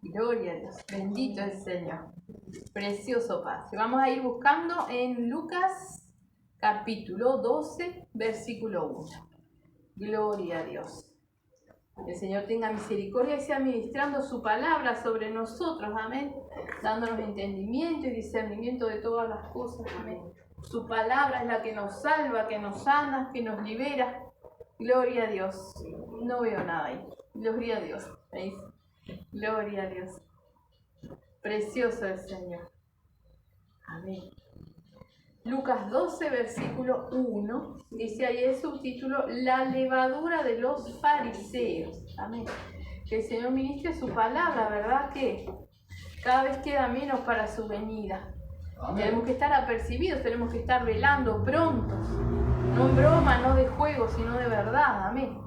Gloria a Dios, bendito el Señor, precioso Padre. Vamos a ir buscando en Lucas capítulo 12, versículo 1. Gloria a Dios. El Señor tenga misericordia y sea ministrando su palabra sobre nosotros, amén, dándonos entendimiento y discernimiento de todas las cosas, amén. Su palabra es la que nos salva, que nos sana, que nos libera. Gloria a Dios. No veo nada ahí. Gloria a Dios. ¿Veis? Gloria a Dios. Precioso el Señor. Amén. Lucas 12, versículo 1, dice ahí el subtítulo, la levadura de los fariseos. Amén. Que el Señor ministre su palabra, ¿verdad? Que cada vez queda menos para su venida. Amén. Tenemos que estar apercibidos, tenemos que estar velando prontos. No en broma, no de juego, sino de verdad. Amén.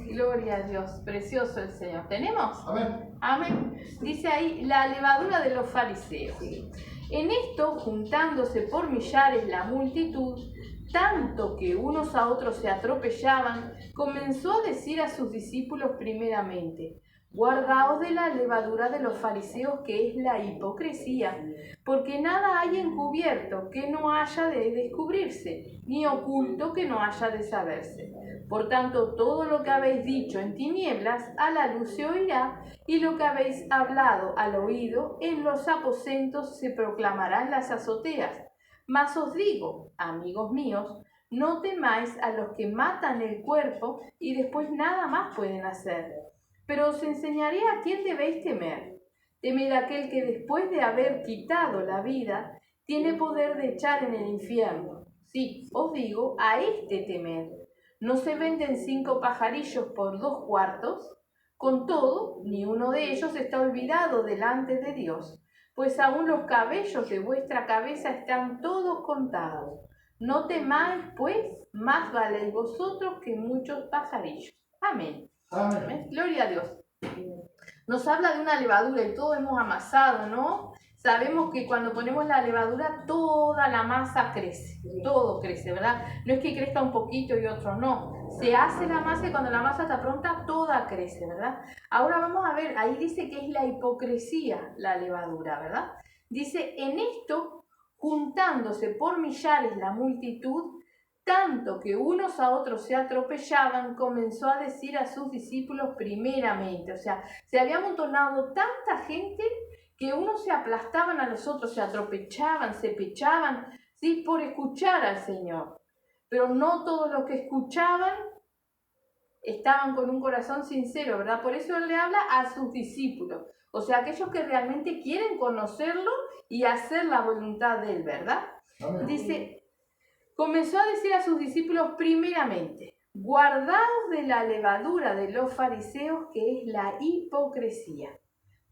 Gloria a Dios, precioso el Señor. ¿Tenemos? Amén. Amén. Dice ahí, la levadura de los fariseos. En esto, juntándose por millares la multitud, tanto que unos a otros se atropellaban, comenzó a decir a sus discípulos primeramente, guardaos de la levadura de los fariseos, que es la hipocresía, porque nada hay encubierto que no haya de descubrirse, ni oculto que no haya de saberse. Por tanto, todo lo que habéis dicho en tinieblas, a la luz se oirá, y lo que habéis hablado al oído, en los aposentos se proclamará en las azoteas. Mas os digo, amigos míos, no temáis a los que matan el cuerpo y después nada más pueden hacer. Pero os enseñaré a quién debéis temer. Temed a aquel que después de haber quitado la vida, tiene poder de echar en el infierno. Sí, os digo, a este temed. ¿No se venden 5 pajarillos por 2 cuartos? Con todo, ni uno de ellos está olvidado delante de Dios, pues aún los cabellos de vuestra cabeza están todos contados. No temáis, pues, más valéis vosotros que muchos pajarillos. Amén. Amén. Gloria a Dios. Nos habla de una levadura y todos hemos amasado, ¿no? Sabemos que cuando ponemos la levadura, toda la masa crece, todo crece, ¿verdad? No es que crezca un poquito y otro no. Se hace la masa y cuando la masa está pronta, toda crece, ¿verdad? Ahora vamos a ver, ahí dice que es la hipocresía, la levadura, ¿verdad? Dice, en esto, juntándose por millares la multitud, tanto que unos a otros se atropellaban, comenzó a decir a sus discípulos primeramente. O sea, se había amontonado tanta gente que unos se aplastaban a los otros, se atropechaban, se pechaban, ¿sí? Por escuchar al Señor. Pero no todos los que escuchaban estaban con un corazón sincero, ¿verdad? Por eso Él le habla a sus discípulos. O sea, aquellos que realmente quieren conocerlo y hacer la voluntad de Él, ¿verdad? Amén. Dice... Comenzó a decir a sus discípulos primeramente, guardaos de la levadura de los fariseos, que es la hipocresía,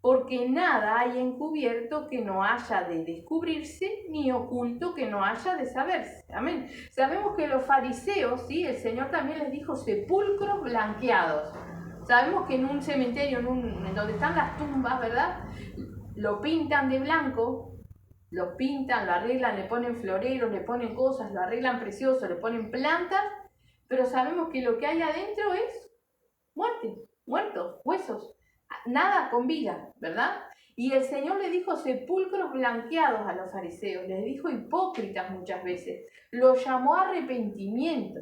porque nada hay encubierto que no haya de descubrirse, ni oculto que no haya de saberse. Amén. Sabemos que los fariseos, ¿sí? El Señor también les dijo sepulcros blanqueados. Sabemos que en un cementerio, en donde están las tumbas, ¿verdad? Lo pintan de blanco. Lo pintan, lo arreglan, le ponen floreros, le ponen cosas, lo arreglan precioso, le ponen plantas, pero sabemos que lo que hay adentro es muerte, muertos, huesos, nada con vida, ¿verdad? Y el Señor le dijo sepulcros blanqueados a los fariseos, les dijo hipócritas muchas veces, los llamó a arrepentimiento.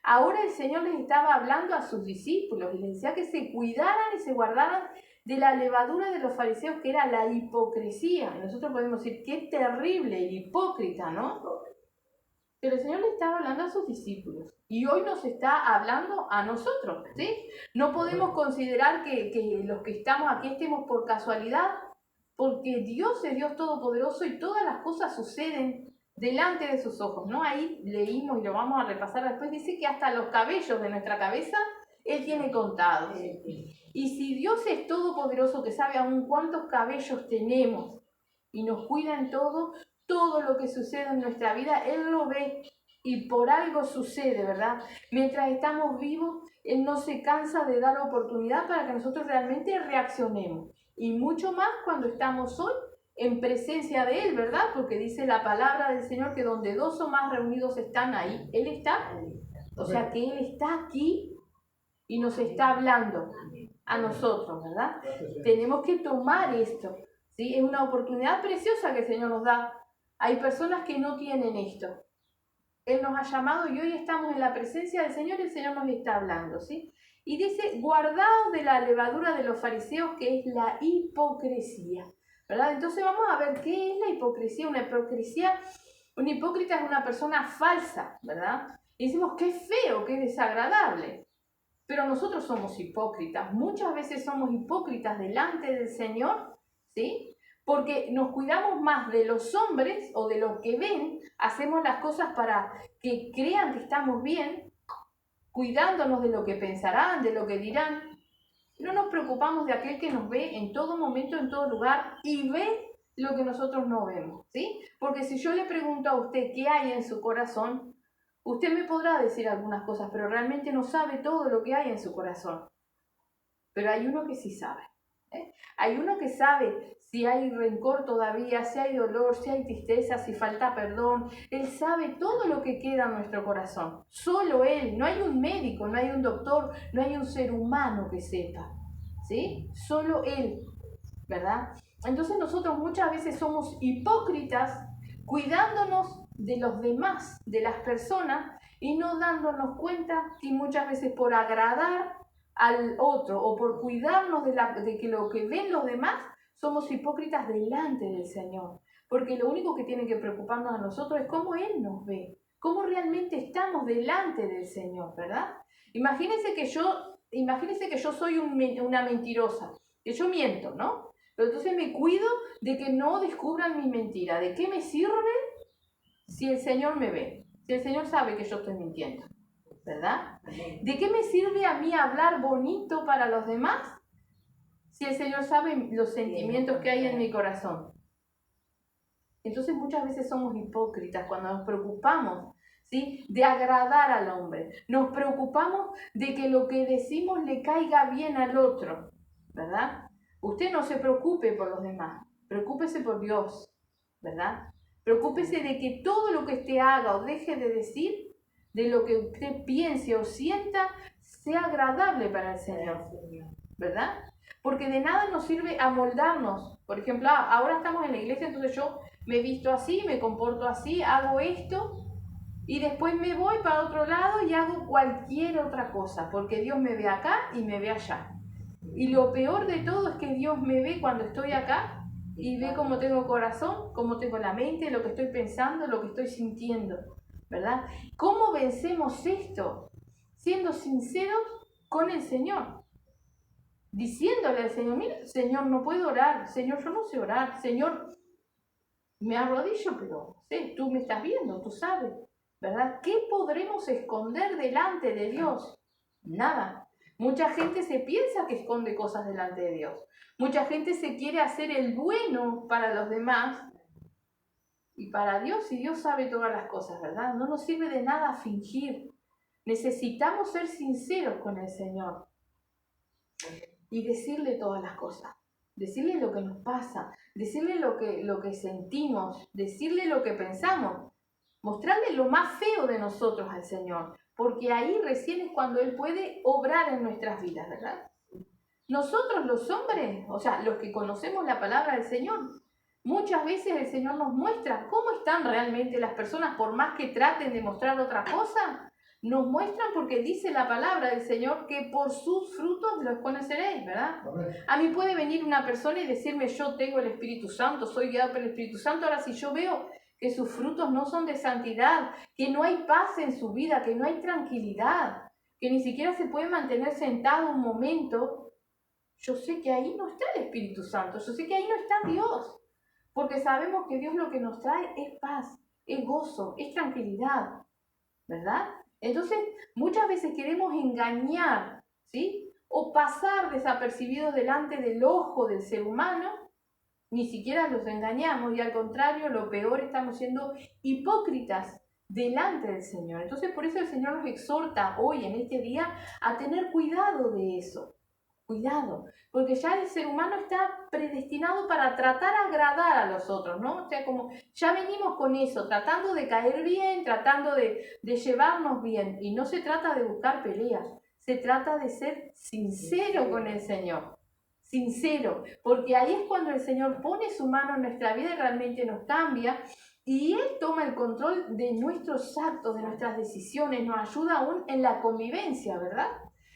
Ahora el Señor les estaba hablando a sus discípulos y les decía que se cuidaran y se guardaran de la levadura de los fariseos, que era la hipocresía. Y nosotros podemos decir, qué terrible, hipócrita, ¿no? Pero el Señor le estaba hablando a sus discípulos y hoy nos está hablando a nosotros, ¿sí? No podemos considerar que los que estamos aquí estemos por casualidad, porque Dios es Dios todopoderoso y todas las cosas suceden delante de sus ojos, ¿no? Ahí leímos y lo vamos a repasar después, dice que hasta los cabellos de nuestra cabeza Él tiene contados. Y si Dios es todopoderoso, que sabe aún cuántos cabellos tenemos y nos cuida en todo lo que sucede en nuestra vida, Él lo ve y por algo sucede, ¿verdad? Mientras estamos vivos, Él no se cansa de dar oportunidad para que nosotros realmente reaccionemos. Y mucho más cuando estamos hoy en presencia de Él, ¿verdad? Porque dice la palabra del Señor que donde 2 o más reunidos están ahí, Él está. O sea que Él está aquí y nos está hablando. a nosotros, ¿verdad? Tenemos que tomar esto, ¿sí? Es una oportunidad preciosa que el Señor nos da. Hay personas que no tienen esto. Él nos ha llamado y hoy estamos en la presencia del Señor y el Señor nos está hablando, ¿sí? Y dice, guardaos de la levadura de los fariseos, que es la hipocresía, ¿verdad? Entonces vamos a ver qué es la hipocresía. Una hipócrita es una persona falsa, ¿verdad? Y decimos, qué feo, qué desagradable. Pero nosotros somos hipócritas. Muchas veces somos hipócritas delante del Señor, ¿sí? Porque nos cuidamos más de los hombres o de lo que ven, hacemos las cosas para que crean que estamos bien, cuidándonos de lo que pensarán, de lo que dirán. No nos preocupamos de aquel que nos ve en todo momento, en todo lugar y ve lo que nosotros no vemos, ¿sí? Porque si yo le pregunto a usted qué hay en su corazón, usted me podrá decir algunas cosas, pero realmente no sabe todo lo que hay en su corazón. Pero hay uno que sí sabe. Hay uno que sabe si hay rencor todavía, si hay dolor, si hay tristeza, si falta perdón. Él sabe todo lo que queda en nuestro corazón. Solo Él. No hay un médico, no hay un doctor, no hay un ser humano que sepa. ¿Sí? Solo Él. ¿Verdad? Entonces nosotros muchas veces somos hipócritas cuidándonos de los demás, de las personas, y no dándonos cuenta que muchas veces por agradar al otro o por cuidarnos de que lo que ven los demás, somos hipócritas delante del Señor. Porque lo único que tiene que preocuparnos a nosotros es cómo Él nos ve, cómo realmente estamos delante del Señor, ¿verdad? Imagínense que yo soy una mentirosa, que yo miento, ¿no? Pero entonces me cuido de que no descubran mi mentira. ¿De qué me sirve si el Señor me ve? Si el Señor sabe que yo estoy mintiendo, ¿verdad? ¿De qué me sirve a mí hablar bonito para los demás si el Señor sabe los sentimientos que hay en mi corazón? Entonces muchas veces somos hipócritas cuando nos preocupamos, ¿sí?, de agradar al hombre. Nos preocupamos de que lo que decimos le caiga bien al otro, ¿verdad? Usted no se preocupe por los demás, preocúpese por Dios, ¿verdad? Preocúpese de que todo lo que usted haga o deje de decir, de lo que usted piense o sienta, sea agradable para el Señor, ¿verdad? Porque de nada nos sirve amoldarnos. Por ejemplo, ahora estamos en la iglesia, entonces yo me visto así, me comporto así, hago esto, y después me voy para otro lado y hago cualquier otra cosa, porque Dios me ve acá y me ve allá. Y lo peor de todo es que Dios me ve cuando estoy acá y ve cómo tengo corazón, cómo tengo la mente, lo que estoy pensando, lo que estoy sintiendo, ¿verdad? ¿Cómo vencemos esto? Siendo sinceros con el Señor. Diciéndole al Señor, mira, Señor, no puedo orar, Señor, yo no sé orar, Señor, me arrodillo, pero sí, tú me estás viendo, tú sabes, ¿verdad? ¿Qué podremos esconder delante de Dios? Nada. Mucha gente se piensa que esconde cosas delante de Dios. Mucha gente se quiere hacer el bueno para los demás y para Dios, y Dios sabe todas las cosas, ¿verdad? No nos sirve de nada fingir. Necesitamos ser sinceros con el Señor y decirle todas las cosas. Decirle lo que nos pasa, decirle lo que sentimos, decirle lo que pensamos, mostrarle lo más feo de nosotros al Señor, porque ahí recién es cuando Él puede obrar en nuestras vidas, ¿verdad? Nosotros los hombres, o sea, los que conocemos la palabra del Señor, muchas veces el Señor nos muestra cómo están realmente las personas, por más que traten de mostrar otra cosa, nos muestran porque dice la palabra del Señor que por sus frutos los conoceréis, ¿verdad? A mí puede venir una persona y decirme, yo tengo el Espíritu Santo, soy guiado por el Espíritu Santo. Ahora, si yo veo que sus frutos no son de santidad, que no hay paz en su vida, que no hay tranquilidad, que ni siquiera se puede mantener sentado un momento, yo sé que ahí no está el Espíritu Santo, yo sé que ahí no está Dios, porque sabemos que Dios lo que nos trae es paz, es gozo, es tranquilidad, ¿verdad? Entonces, muchas veces queremos engañar, ¿sí? O pasar desapercibidos delante del ojo del ser humano, ni siquiera los engañamos y al contrario, lo peor, estamos siendo hipócritas delante del Señor. Entonces, por eso el Señor nos exhorta hoy, en este día, a tener cuidado de eso. Cuidado, porque ya el ser humano está predestinado para tratar de agradar a los otros, ¿no? O sea, como ya venimos con eso, tratando de caer bien, tratando de llevarnos bien, y no se trata de buscar peleas, Se trata de ser sincero con el Señor. Sincero, porque ahí es cuando el Señor pone su mano en nuestra vida y realmente nos cambia, y Él toma el control de nuestros actos, de nuestras decisiones, nos ayuda aún en la convivencia, ¿verdad?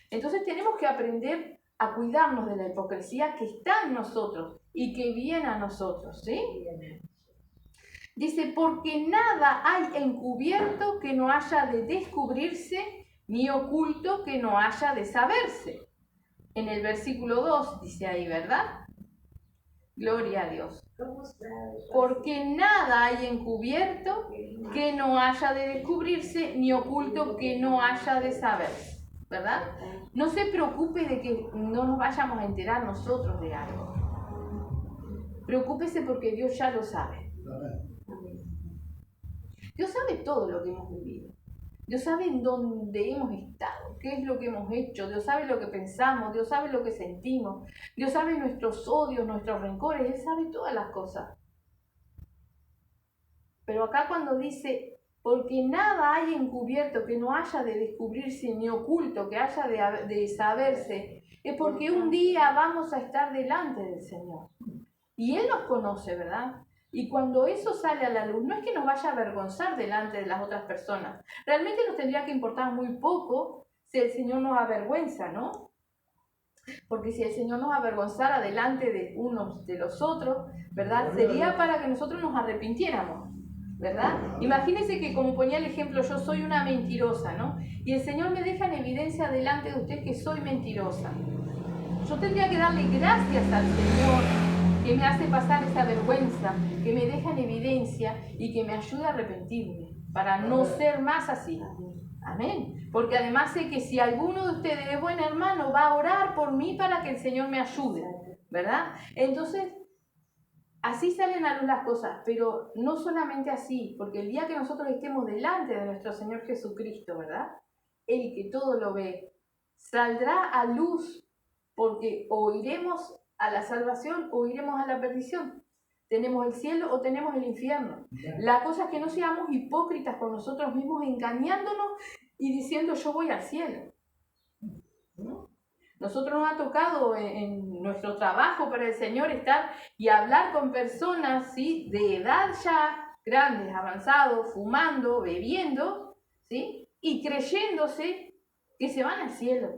Entonces tenemos que aprender a cuidarnos de la hipocresía que está en nosotros y que viene a nosotros, ¿sí? Dice, porque nada hay encubierto que no haya de descubrirse, ni oculto que no haya de saberse. En el versículo 2 dice ahí, ¿verdad? Gloria a Dios. Porque nada hay encubierto que no haya de descubrirse, ni oculto que no haya de saberse, ¿verdad? No se preocupe de que no nos vayamos a enterar nosotros de algo. Preocúpese porque Dios ya lo sabe. Dios sabe todo lo que hemos vivido. Dios sabe en dónde hemos estado, qué es lo que hemos hecho. Dios sabe lo que pensamos, Dios sabe lo que sentimos. Dios sabe nuestros odios, nuestros rencores. Él sabe todas las cosas. Pero acá cuando dice, porque nada hay encubierto que no haya de descubrirse, ni oculto que haya de saberse, es porque un día vamos a estar delante del Señor. Y Él nos conoce, ¿verdad? Y cuando eso sale a la luz, no es que nos vaya a avergonzar delante de las otras personas. Realmente nos tendría que importar muy poco si el Señor nos avergüenza, ¿no? Porque si el Señor nos avergonzara delante de unos de los otros, ¿verdad? Sería para que nosotros nos arrepintiéramos, ¿verdad? Imagínense que, como ponía el ejemplo, yo soy una mentirosa, ¿no? Y el Señor me deja en evidencia delante de usted que soy mentirosa. Yo tendría que darle gracias al Señor que me hace pasar esa vergüenza, que me deja en evidencia y que me ayuda a arrepentirme, para no ser más así. Amén. Porque además sé que si alguno de ustedes es buen hermano, va a orar por mí para que el Señor me ayude, ¿verdad? Entonces, así salen a luz las cosas, pero no solamente así, porque el día que nosotros estemos delante de nuestro Señor Jesucristo, ¿verdad? Él que todo lo ve, saldrá a luz, porque o iremos a la salvación o iremos a la perdición. Tenemos el cielo o tenemos el infierno. La cosa es que no seamos hipócritas con nosotros mismos, engañándonos y diciendo yo voy al cielo. ¿No? Nosotros nos ha tocado en nuestro trabajo para el Señor estar y hablar con personas, ¿sí?, de edad ya grandes, avanzados, fumando, bebiendo, ¿sí?, y creyéndose que se van al cielo,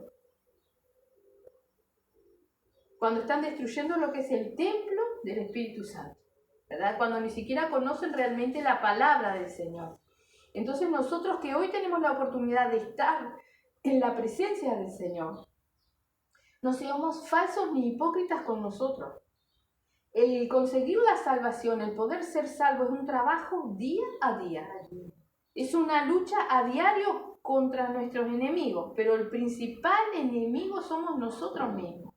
cuando están destruyendo lo que es el templo del Espíritu Santo, ¿verdad? Cuando ni siquiera conocen realmente la palabra del Señor. Entonces nosotros que hoy tenemos la oportunidad de estar en la presencia del Señor, no seamos falsos ni hipócritas con nosotros. El conseguir la salvación, el poder ser salvo, es un trabajo día a día. Es una lucha a diario contra nuestros enemigos, pero el principal enemigo somos nosotros mismos.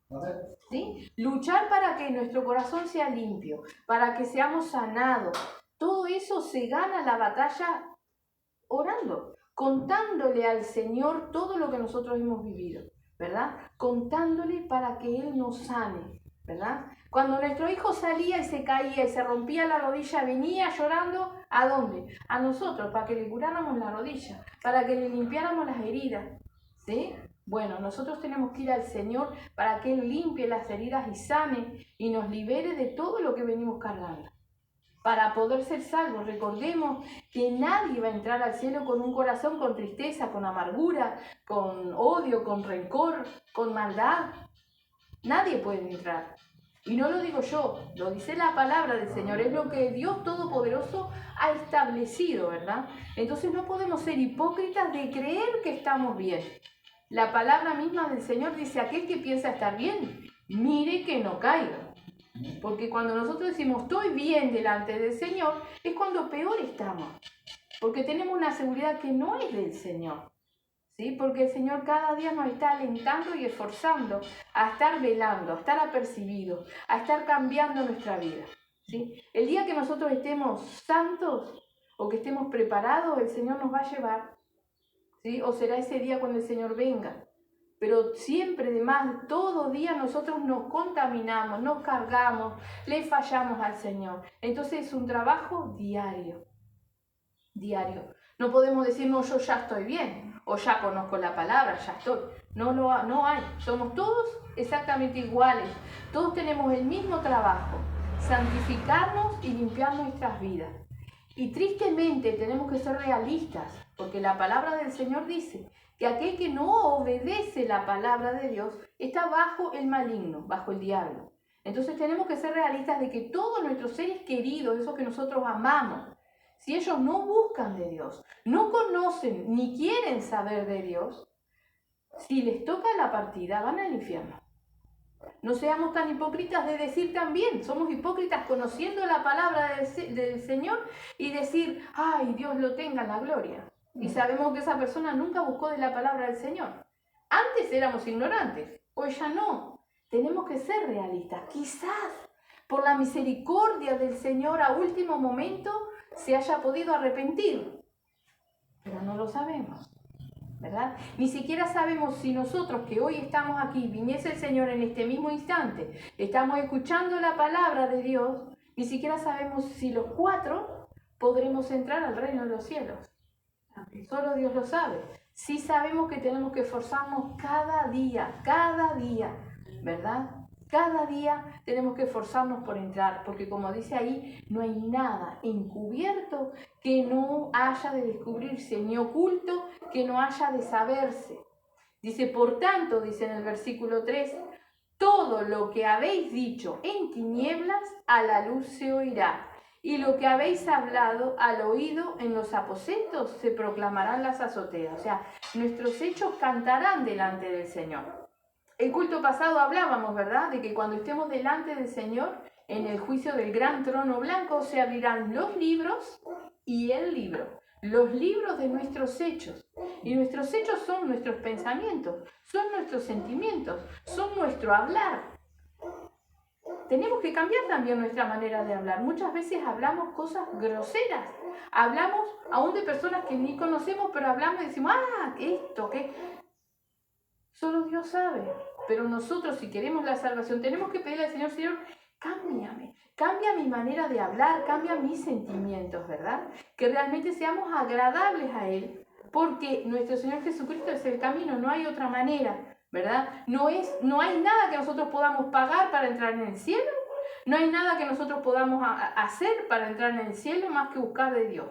¿Sí? Luchar para que nuestro corazón sea limpio, para que seamos sanados. Todo eso se gana la batalla orando, contándole al Señor todo lo que nosotros hemos vivido, ¿verdad? Contándole para que Él nos sane, ¿verdad? Cuando nuestro hijo salía y se caía y se rompía la rodilla, venía llorando, ¿a dónde? A nosotros, para que le curáramos la rodilla, para que le limpiáramos las heridas, ¿sí? Bueno, nosotros tenemos que ir al Señor para que Él limpie las heridas y sane y nos libere de todo lo que venimos cargando. Para poder ser salvos, recordemos que nadie va a entrar al cielo con un corazón con tristeza, con amargura, con odio, con rencor, con maldad. Nadie puede entrar. Y no lo digo yo, lo dice la palabra del Señor, es lo que Dios Todopoderoso ha establecido, ¿verdad? Entonces no podemos ser hipócritas de creer que estamos bien. La palabra misma del Señor dice, aquel que piensa estar bien, mire que no caiga. Porque cuando nosotros decimos estoy bien delante del Señor, es cuando peor estamos. Porque tenemos una seguridad que no es del Señor. ¿Sí? Porque el Señor cada día nos está alentando y esforzando a estar velando, a estar apercibidos, a estar cambiando nuestra vida. ¿Sí? El día que nosotros estemos santos o que estemos preparados, el Señor nos va a llevar. ¿Sí? O será ese día cuando el Señor venga. Pero siempre, además, todo día nosotros nos contaminamos, nos cargamos, le fallamos al Señor. Entonces es un trabajo diario, diario. No podemos decir, no, yo ya estoy bien, o ya conozco la palabra, ya estoy. No hay. Somos todos exactamente iguales. Todos tenemos el mismo trabajo, santificarnos y limpiar nuestras vidas. Y tristemente tenemos que ser realistas, porque la palabra del Señor dice que aquel que no obedece la palabra de Dios está bajo el maligno, bajo el diablo. Entonces tenemos que ser realistas de que todos nuestros seres queridos, esos que nosotros amamos, si ellos no buscan de Dios, no conocen ni quieren saber de Dios, si les toca la partida van al infierno. No seamos tan hipócritas de decir también, somos hipócritas conociendo la palabra del Señor y decir, ay, Dios lo tenga en la gloria. Y sabemos que esa persona nunca buscó de la palabra del Señor. Antes éramos ignorantes, hoy ya no. Tenemos que ser realistas. Quizás por la misericordia del Señor a último momento se haya podido arrepentir, pero no lo sabemos, ¿verdad? Ni siquiera sabemos si nosotros que hoy estamos aquí, viniese el Señor en este mismo instante, estamos escuchando la palabra de Dios, ni siquiera sabemos si los 4 podremos entrar al reino de los cielos. Solo Dios lo sabe. Sí sabemos que tenemos que esforzarnos cada día, ¿verdad? Cada día tenemos que esforzarnos por entrar, porque como dice ahí, no hay nada encubierto que no haya de descubrirse, ni oculto que no haya de saberse. Dice, por tanto, dice en el versículo 3, todo lo que habéis dicho en tinieblas, a la luz se oirá. Y lo que habéis hablado al oído en los aposentos se proclamarán las azoteas. O sea, nuestros hechos cantarán delante del Señor. El culto pasado hablábamos, ¿verdad?, de que cuando estemos delante del Señor, en el juicio del gran trono blanco, se abrirán los libros y el libro. Los libros de nuestros hechos. Y nuestros hechos son nuestros pensamientos, son nuestros sentimientos, son nuestro hablar. Tenemos que cambiar también nuestra manera de hablar. Muchas veces hablamos cosas groseras. Hablamos aún de personas que ni conocemos, pero hablamos y decimos, esto, ¿qué? Solo Dios sabe. Pero nosotros, si queremos la salvación, tenemos que pedirle al Señor, Señor, cámbiame. Cambia mi manera de hablar, cambia mis sentimientos, ¿verdad? Que realmente seamos agradables a Él. Porque nuestro Señor Jesucristo es el camino, no hay otra manera. ¿Verdad? No hay nada que nosotros podamos pagar para entrar en el cielo, no hay nada que nosotros podamos hacer para entrar en el cielo más que buscar de Dios,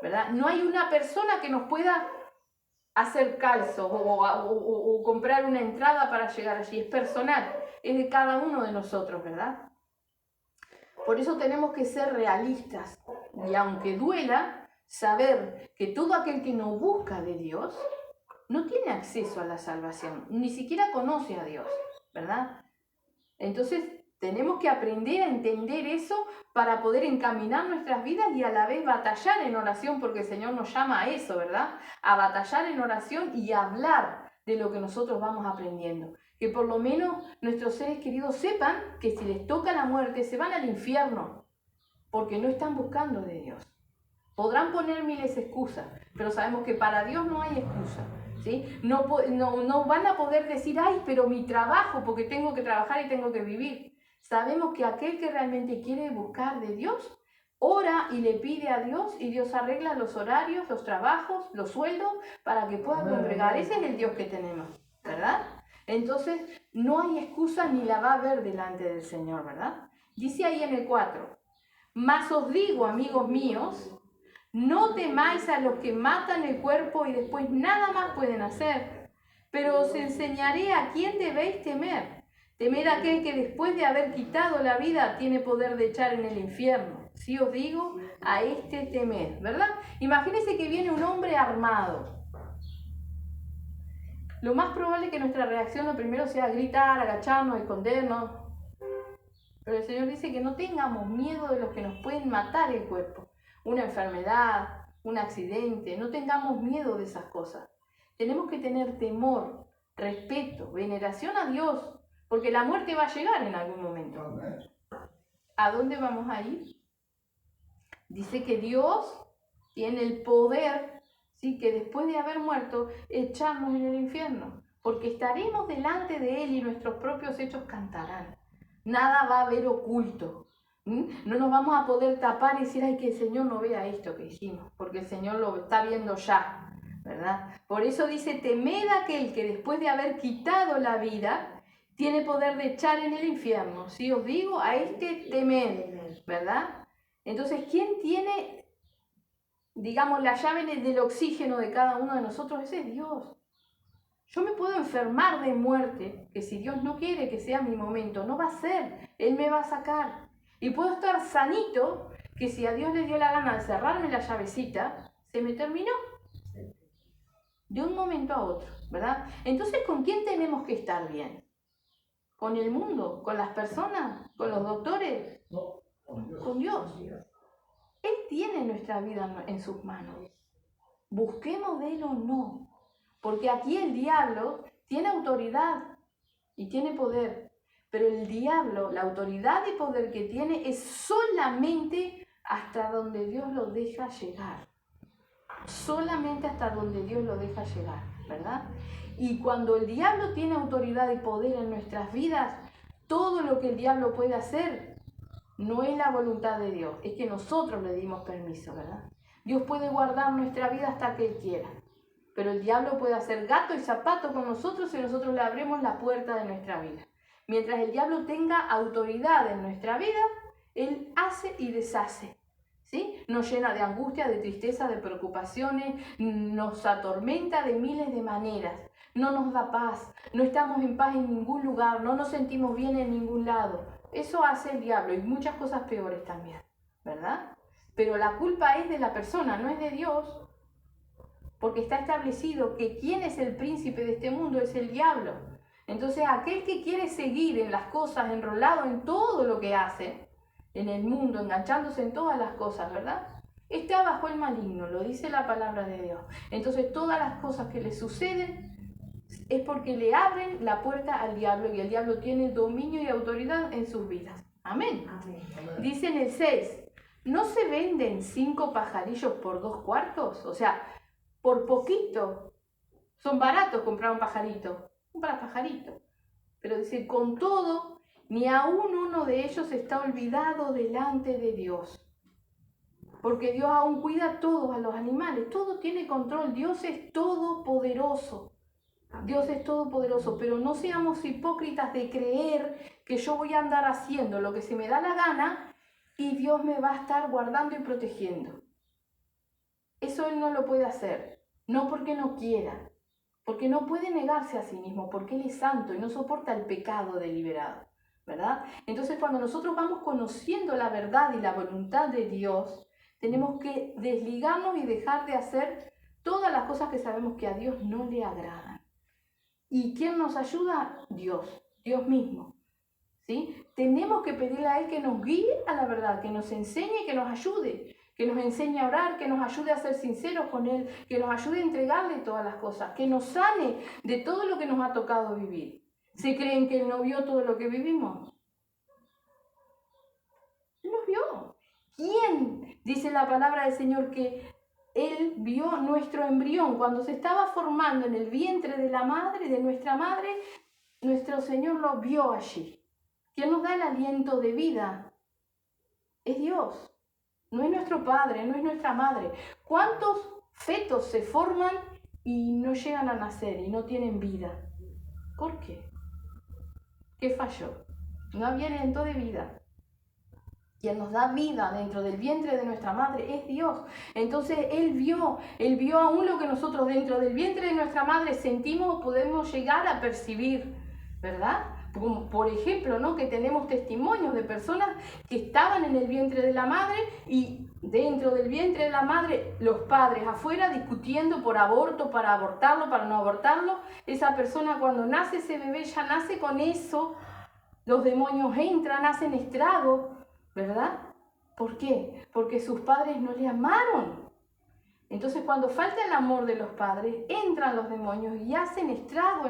¿verdad? No hay una persona que nos pueda hacer calzos o comprar una entrada para llegar allí, es personal, es de cada uno de nosotros, ¿verdad? Por eso tenemos que ser realistas y aunque duela, saber que todo aquel que no busca de Dios no tiene acceso a la salvación, ni siquiera conoce a Dios, ¿verdad? Entonces tenemos que aprender a entender eso para poder encaminar nuestras vidas y a la vez batallar en oración, porque el Señor nos llama a eso, ¿verdad? A batallar en oración y a hablar de lo que nosotros vamos aprendiendo. Que por lo menos nuestros seres queridos sepan que si les toca la muerte se van al infierno, porque no están buscando de Dios. Podrán poner miles excusas, pero sabemos que para Dios no hay excusa. ¿Sí? No van a poder decir, ay, pero mi trabajo, porque tengo que trabajar y tengo que vivir. Sabemos que aquel que realmente quiere buscar de Dios, ora y le pide a Dios y Dios arregla los horarios, los trabajos, los sueldos para que pueda congregar. Ese es el Dios que tenemos, ¿verdad? Entonces, no hay excusa ni la va a haber delante del Señor, ¿verdad? Dice ahí en el 4, mas os digo, amigos míos, no temáis a los que matan el cuerpo y después nada más pueden hacer, pero os enseñaré a quién debéis temer. Temed a aquel que después de haber quitado la vida tiene poder de echar en el infierno. Si os digo, a este temed, ¿verdad? Imagínense que viene un hombre armado. Lo más probable es que nuestra reacción lo primero sea gritar, agacharnos, escondernos. Pero el Señor dice que no tengamos miedo de los que nos pueden matar el cuerpo. Una enfermedad, un accidente, no tengamos miedo de esas cosas. Tenemos que tener temor, respeto, veneración a Dios, porque la muerte va a llegar en algún momento. ¿A dónde vamos a ir? Dice que Dios tiene el poder, ¿sí?, que después de haber muerto, echarnos en el infierno, porque estaremos delante de Él y nuestros propios hechos cantarán. Nada va a haber oculto. No nos vamos a poder tapar y decir, ay, que el Señor no vea esto que hicimos, porque el Señor lo está viendo ya, ¿verdad? Por eso dice, temed a aquel que después de haber quitado la vida, tiene poder de echar en el infierno. Si os digo, a este temed, ¿verdad? Entonces, ¿quién tiene, digamos, la llave del oxígeno de cada uno de nosotros? Ese es Dios. Yo me puedo enfermar de muerte, que si Dios no quiere que sea mi momento, no va a ser, Él me va a sacar. Y puedo estar sanito, que si a Dios le dio la gana de cerrarme la llavecita, se me terminó. De un momento a otro, ¿verdad? Entonces, ¿con quién tenemos que estar bien? ¿Con el mundo? ¿Con las personas? ¿Con los doctores? No, con Dios. Él tiene nuestra vida en sus manos. Busquemos de Él o no. Porque aquí el diablo tiene autoridad y tiene poder. Pero el diablo, la autoridad y poder que tiene es solamente hasta donde Dios lo deja llegar. Solamente hasta donde Dios lo deja llegar, ¿verdad? Y cuando el diablo tiene autoridad y poder en nuestras vidas, todo lo que el diablo puede hacer no es la voluntad de Dios, es que nosotros le dimos permiso, ¿verdad? Dios puede guardar nuestra vida hasta que Él quiera, pero el diablo puede hacer gato y zapato con nosotros si nosotros le abrimos la puerta de nuestra vida. Mientras el diablo tenga autoridad en nuestra vida, él hace y deshace, ¿sí? Nos llena de angustia, de tristeza, de preocupaciones, nos atormenta de miles de maneras, no nos da paz, no estamos en paz en ningún lugar, no nos sentimos bien en ningún lado. Eso hace el diablo y muchas cosas peores también, ¿verdad? Pero la culpa es de la persona, no es de Dios. Porque está establecido que quien es el príncipe de este mundo es el diablo. Entonces aquel que quiere seguir en las cosas, enrolado en todo lo que hace, en el mundo, enganchándose en todas las cosas, ¿verdad? Está bajo el maligno, lo dice la palabra de Dios. Entonces todas las cosas que le suceden es porque le abren la puerta al diablo y el diablo tiene dominio y autoridad en sus vidas. Amén. Amén. Dice en el 6, ¿no se venden 5 pajarillos por 2 cuartos? O sea, por poquito, son baratos comprar un pajarito, compra pajarito. Pero dice, con todo, ni aún uno de ellos está olvidado delante de Dios. Porque Dios aún cuida a todos, a los animales, todo tiene control, Dios es todopoderoso. Dios es todopoderoso, pero no seamos hipócritas de creer que yo voy a andar haciendo lo que se me da la gana y Dios me va a estar guardando y protegiendo. Eso Él no lo puede hacer, no porque no quiera, porque no puede negarse a sí mismo, porque Él es santo y no soporta el pecado deliberado, ¿verdad? Entonces cuando nosotros vamos conociendo la verdad y la voluntad de Dios, tenemos que desligarnos y dejar de hacer todas las cosas que sabemos que a Dios no le agradan. ¿Y quién nos ayuda? Dios, Dios mismo. ¿Sí? Tenemos que pedirle a Él que nos guíe a la verdad, que nos enseñe, que nos ayude, que nos enseñe a orar, que nos ayude a ser sinceros con Él, que nos ayude a entregarle todas las cosas, que nos sane de todo lo que nos ha tocado vivir. ¿Se creen que Él no vio todo lo que vivimos? Él nos vio. ¿Quién? Dice la palabra del Señor que Él vio nuestro embrión cuando se estaba formando en el vientre de la madre, de nuestra madre, nuestro Señor lo vio allí. ¿Quién nos da el aliento de vida? Es Dios. No es nuestro padre, no es nuestra madre. ¿Cuántos fetos se forman y no llegan a nacer y no tienen vida? ¿Por qué? ¿Qué falló? No había aliento de vida. Quien nos da vida dentro del vientre de nuestra madre es Dios. Entonces Él vio aún lo que nosotros dentro del vientre de nuestra madre sentimos o podemos llegar a percibir, ¿verdad? Como por ejemplo, ¿no? Que tenemos testimonios de personas que estaban en el vientre de la madre y dentro del vientre de la madre los padres afuera discutiendo por aborto, para abortarlo, para no abortarlo. Esa persona cuando nace ese bebé ya nace con eso, los demonios entran, hacen estragos, ¿verdad? ¿Por qué? Porque sus padres no le amaron. Entonces cuando falta el amor de los padres, entran los demonios y hacen estrago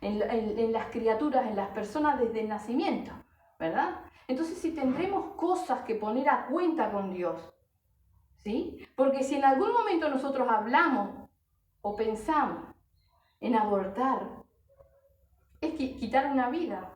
en las criaturas, en las personas desde el nacimiento, ¿verdad? Entonces si tendremos cosas que poner a cuenta con Dios, ¿sí? Porque si en algún momento nosotros hablamos o pensamos en abortar, es quitar una vida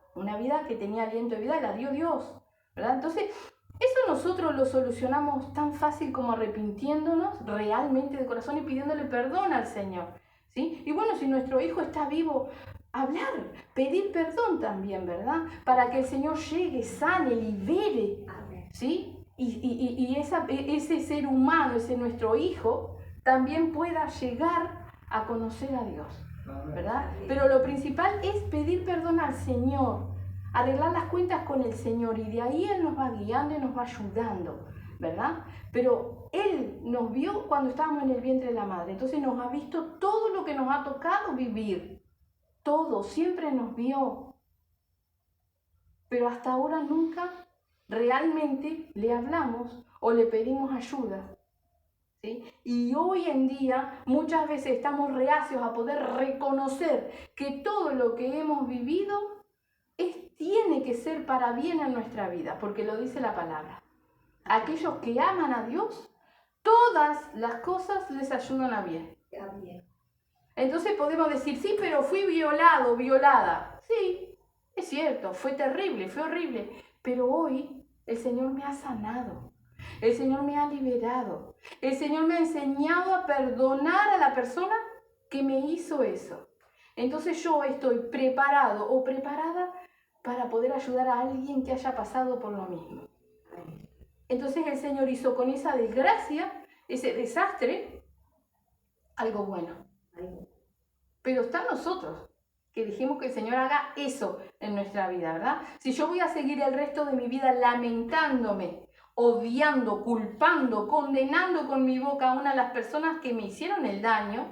que tenía aliento de vida y la dio Dios, ¿verdad? Entonces Eso nosotros lo solucionamos tan fácil como arrepintiéndonos realmente de corazón y pidiéndole perdón al Señor, ¿sí? Y bueno, si nuestro hijo está vivo, hablar, pedir perdón también, ¿verdad? Para que el Señor llegue, sane, libere, ¿sí? Y ese ser humano, ese nuestro hijo, también pueda llegar a conocer a Dios, ¿verdad? Pero lo principal es pedir perdón al Señor, arreglar las cuentas con el Señor, y de ahí Él nos va guiando y nos va ayudando, ¿verdad? Pero Él nos vio cuando estábamos en el vientre de la madre, entonces nos ha visto todo lo que nos ha tocado vivir, todo, siempre nos vio, pero hasta ahora nunca realmente le hablamos o le pedimos ayuda, ¿sí? Y hoy en día muchas veces estamos reacios a poder reconocer que todo lo que hemos vivido tiene que ser para bien en nuestra vida, porque lo dice la palabra. Aquellos que aman a Dios, todas las cosas les ayudan a bien. Entonces podemos decir, sí, pero fui violado, violada. Sí, es cierto, fue terrible, fue horrible, pero hoy el Señor me ha sanado. El Señor me ha liberado. El Señor me ha enseñado a perdonar a la persona que me hizo eso. Entonces yo estoy preparado o preparada para poder ayudar a alguien que haya pasado por lo mismo. Entonces el Señor hizo con esa desgracia, ese desastre, algo bueno. Pero está en nosotros que dejemos que el Señor haga eso en nuestra vida, ¿verdad? Si yo voy a seguir el resto de mi vida lamentándome, odiando, culpando, condenando con mi boca a una de las personas que me hicieron el daño,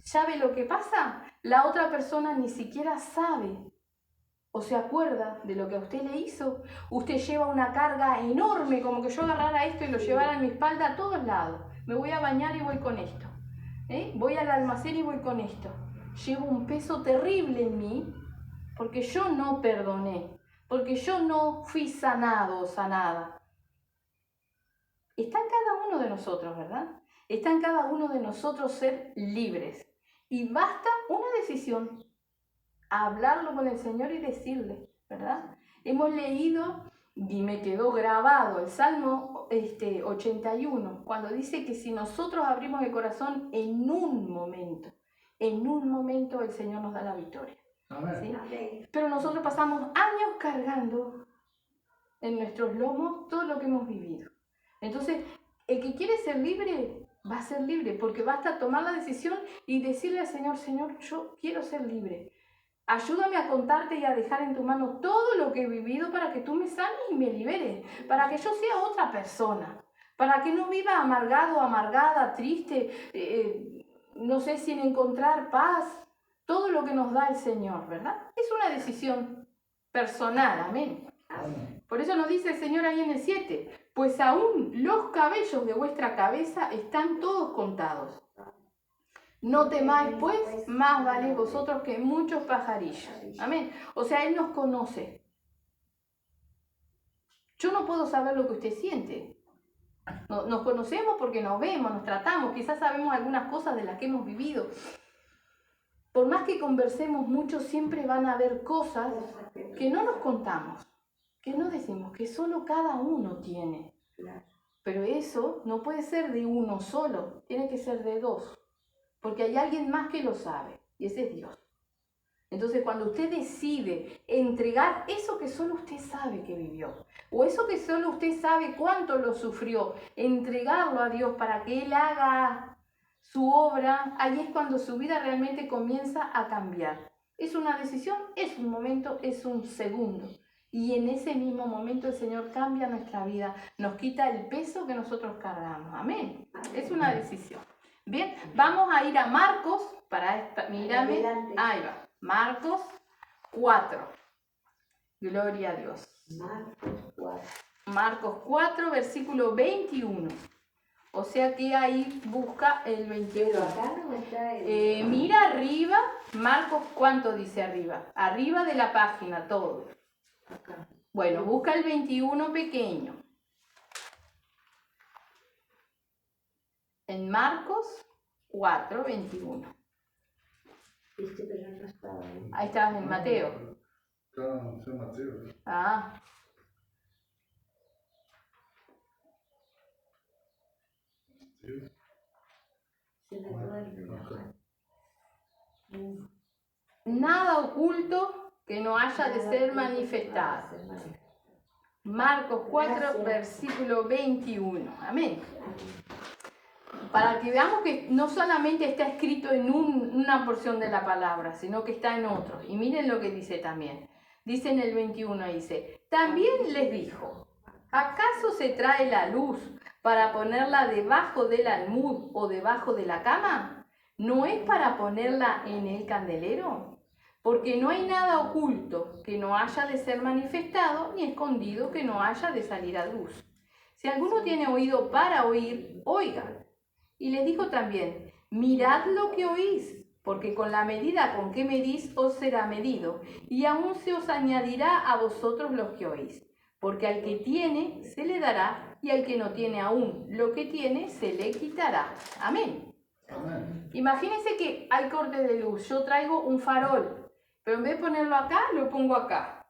¿sabe lo que pasa? La otra persona ni siquiera sabe o se acuerda de lo que a usted le hizo. Usted lleva una carga enorme, como que yo agarrara esto y lo llevara en mi espalda a todos lados. Me voy a bañar y voy con esto. Voy al almacén y voy con esto. Llevo un peso terrible en mí porque yo no perdoné, porque yo no fui sanado o sanada. Está en cada uno de nosotros, ¿verdad? Está en cada uno de nosotros ser libres. Y basta una decisión, hablarlo con el Señor y decirle, ¿verdad? Hemos leído y me quedó grabado el Salmo 81, cuando dice que si nosotros abrimos el corazón en un momento el Señor nos da la victoria. ¿Sí? Pero nosotros pasamos años cargando en nuestros lomos todo lo que hemos vivido. Entonces, el que quiere ser libre va a ser libre, porque basta tomar la decisión y decirle al Señor, Señor, yo quiero ser libre. Ayúdame a contarte y a dejar en tu mano todo lo que he vivido para que tú me sanes y me liberes, para que yo sea otra persona, para que no viva amargado, amargada, triste, no sé, sin encontrar paz, todo lo que nos da el Señor, ¿verdad? Es una decisión personal, amén. Por eso nos dice el Señor ahí en el 7, pues aún los cabellos de vuestra cabeza están todos contados. No temáis, pues, más valéis vosotros que muchos pajarillos. Amén. O sea, Él nos conoce. Yo no puedo saber lo que usted siente. Nos conocemos porque nos vemos, nos tratamos, quizás sabemos algunas cosas de las que hemos vivido. Por más que conversemos mucho, siempre van a haber cosas que no nos contamos, que no decimos, que solo cada uno tiene. Pero eso no puede ser de uno solo, tiene que ser de dos. Porque hay alguien más que lo sabe, y ese es Dios. Entonces, cuando usted decide entregar eso que solo usted sabe que vivió, o eso que solo usted sabe cuánto lo sufrió, entregarlo a Dios para que Él haga su obra, ahí es cuando su vida realmente comienza a cambiar. Es una decisión, es un momento, es un segundo. Y en ese mismo momento el Señor cambia nuestra vida, nos quita el peso que nosotros cargamos. Amén. Es una decisión. Bien, vamos a ir a Marcos, mírame, ahí va, Marcos 4, gloria a Dios. Marcos 4, versículo 21, o sea que ahí busca el 21. Pero acá no está el... Mira arriba, Marcos, ¿cuánto dice arriba? Arriba de la página, todo. Acá. Bueno, busca el 21 pequeño. En Marcos 4, 21. Viste, pero no estaba ahí. Ahí estabas en Mateo. Claro, soy Mateo. Ah. Se me duerme la mano. Nada oculto que no haya de ser manifestado. Marcos 4, versículo 21. Amén. Para que veamos que no solamente está escrito en una porción de la palabra, sino que está en otro. Y miren lo que dice también. Dice en el 21, dice, también les dijo, ¿acaso se trae la luz para ponerla debajo del almud o debajo de la cama? ¿No es para ponerla en el candelero? Porque no hay nada oculto que no haya de ser manifestado, ni escondido que no haya de salir a luz. Si alguno tiene oído para oír, oiga. Y les dijo también, mirad lo que oís, porque con la medida con que medís os será medido, y aún se os añadirá a vosotros los que oís. Porque al que tiene, se le dará, y al que no tiene aún lo que tiene, se le quitará. Amén. Amén. Imagínense que hay corte de luz. Yo traigo un farol, pero en vez de ponerlo acá, lo pongo acá.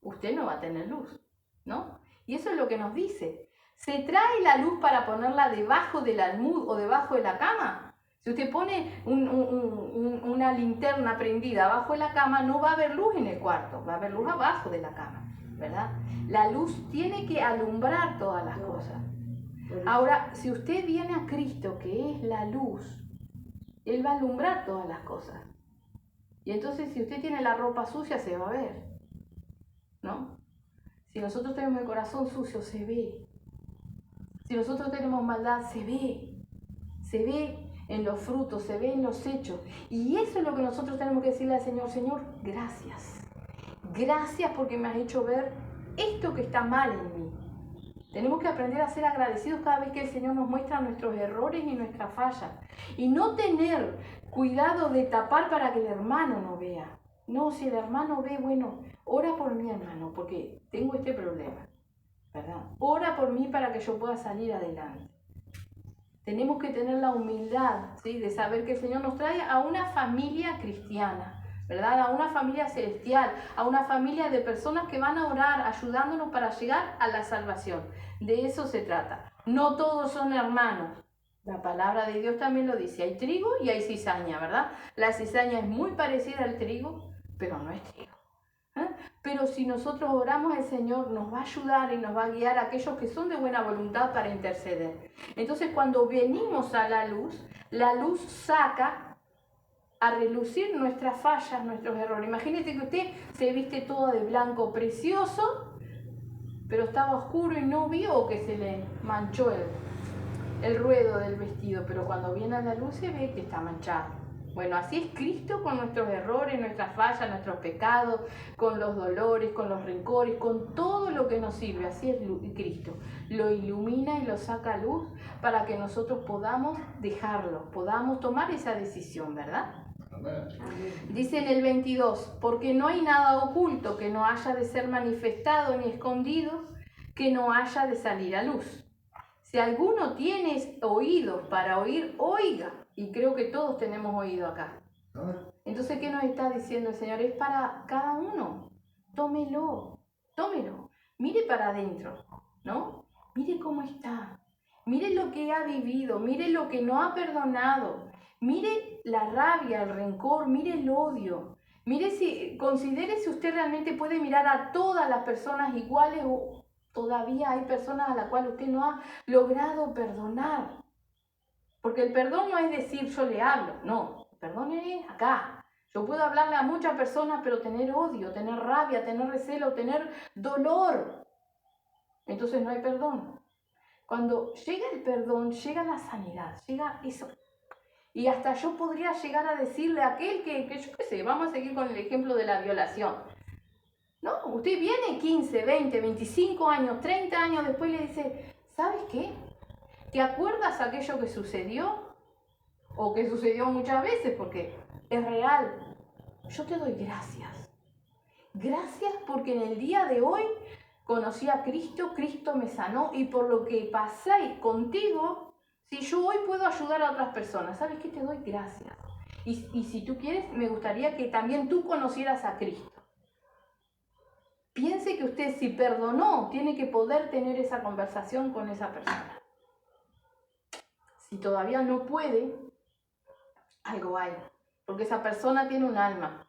Usted no va a tener luz, ¿no? Y eso es lo que nos dice. ¿Se trae la luz para ponerla debajo del almud o debajo de la cama? Si usted pone una linterna prendida abajo de la cama, no va a haber luz en el cuarto, va a haber luz abajo de la cama, ¿verdad? La luz tiene que alumbrar todas las cosas. Ahora, si usted viene a Cristo, que es la luz, Él va a alumbrar todas las cosas. Y entonces, si usted tiene la ropa sucia, se va a ver, ¿no? Si nosotros tenemos el corazón sucio, se ve. Si nosotros tenemos maldad, se ve en los frutos, se ve en los hechos. Y eso es lo que nosotros tenemos que decirle al Señor, Señor, gracias. Gracias porque me has hecho ver esto que está mal en mí. Tenemos que aprender a ser agradecidos cada vez que el Señor nos muestra nuestros errores y nuestras fallas. Y no tener cuidado de tapar para que el hermano no vea. No, si el hermano ve, bueno, ora por mi hermano porque tengo este problema. ¿Verdad? Ora por mí para que yo pueda salir adelante. Tenemos que tener la humildad, ¿sí?, de saber que el Señor nos trae a una familia cristiana, ¿verdad? A una familia celestial, a una familia de personas que van a orar, ayudándonos para llegar a la salvación. De eso se trata. No todos son hermanos. La palabra de Dios también lo dice. Hay trigo y hay cizaña, ¿verdad? La cizaña es muy parecida al trigo, pero no es trigo. Pero si nosotros oramos, el Señor nos va a ayudar y nos va a guiar a aquellos que son de buena voluntad para interceder. Entonces, cuando venimos a la luz saca a relucir nuestras fallas, nuestros errores. Imagínese que usted se viste todo de blanco precioso, pero estaba oscuro y no vio que se le manchó el ruedo del vestido, pero cuando viene a la luz se ve que está manchado. Bueno, así es Cristo con nuestros errores, nuestras fallas, nuestros pecados, con los dolores, con los rencores, con todo lo que nos sirve. Así es Cristo. Lo ilumina y lo saca a luz para que nosotros podamos dejarlo, podamos tomar esa decisión, ¿verdad? Amén. Dice en el 22, porque no hay nada oculto que no haya de ser manifestado ni escondido, que no haya de salir a luz. Si alguno tiene oídos para oír, oiga. Y creo que todos tenemos oído acá. Entonces, ¿qué nos está diciendo el Señor? Es para cada uno. Tómelo. Mire para adentro, ¿no? Mire cómo está. Mire lo que ha vivido. Mire lo que no ha perdonado. Mire la rabia, el rencor. Mire el odio. Considere si usted realmente puede mirar a todas las personas iguales o todavía hay personas a las cuales usted no ha logrado perdonar. Porque el perdón no es decir yo le hablo, no, el perdón es acá. Yo puedo hablarle a muchas personas, pero tener odio, tener rabia, tener recelo, tener dolor. Entonces no hay perdón. Cuando llega el perdón, llega la sanidad, llega eso. Y hasta yo podría llegar a decirle a aquel que yo qué sé, vamos a seguir con el ejemplo de la violación. No, usted viene 15, 20, 25 años, 30 años después y le dice, ¿sabes qué? ¿Te acuerdas aquello que sucedió? O que sucedió muchas veces, porque es real. Yo te doy gracias. Gracias porque en el día de hoy conocí a Cristo, Cristo me sanó y por lo que pasé contigo, si yo hoy puedo ayudar a otras personas, ¿sabes qué? Te doy gracias. Y si tú quieres, me gustaría que también tú conocieras a Cristo. Piense que usted, si perdonó, tiene que poder tener esa conversación con esa persona. Si todavía no puede, algo hay, porque esa persona tiene un alma.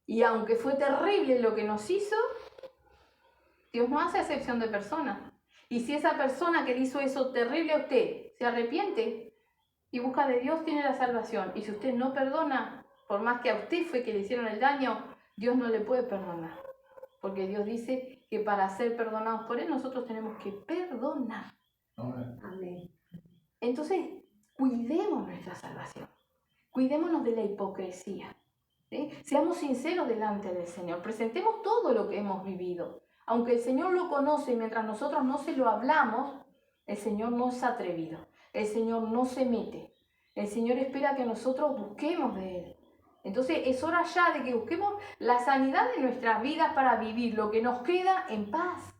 Y aunque fue terrible lo que nos hizo, Dios no hace excepción de personas. Y si esa persona que le hizo eso terrible a usted se arrepiente y busca de Dios, tiene la salvación. Y si usted no perdona, por más que a usted fue que le hicieron el daño, Dios no le puede perdonar. Porque Dios dice que para ser perdonados por Él, nosotros tenemos que perdonar. Amén. Entonces, cuidemos nuestra salvación. Cuidémonos de la hipocresía. ¿Sí? Seamos sinceros delante del Señor. Presentemos todo lo que hemos vivido. Aunque el Señor lo conoce y mientras nosotros no se lo hablamos, el Señor no se ha atrevido. El Señor no se mete. El Señor espera que nosotros busquemos de Él. Entonces es hora ya de que busquemos la sanidad de nuestras vidas para vivir lo que nos queda en paz,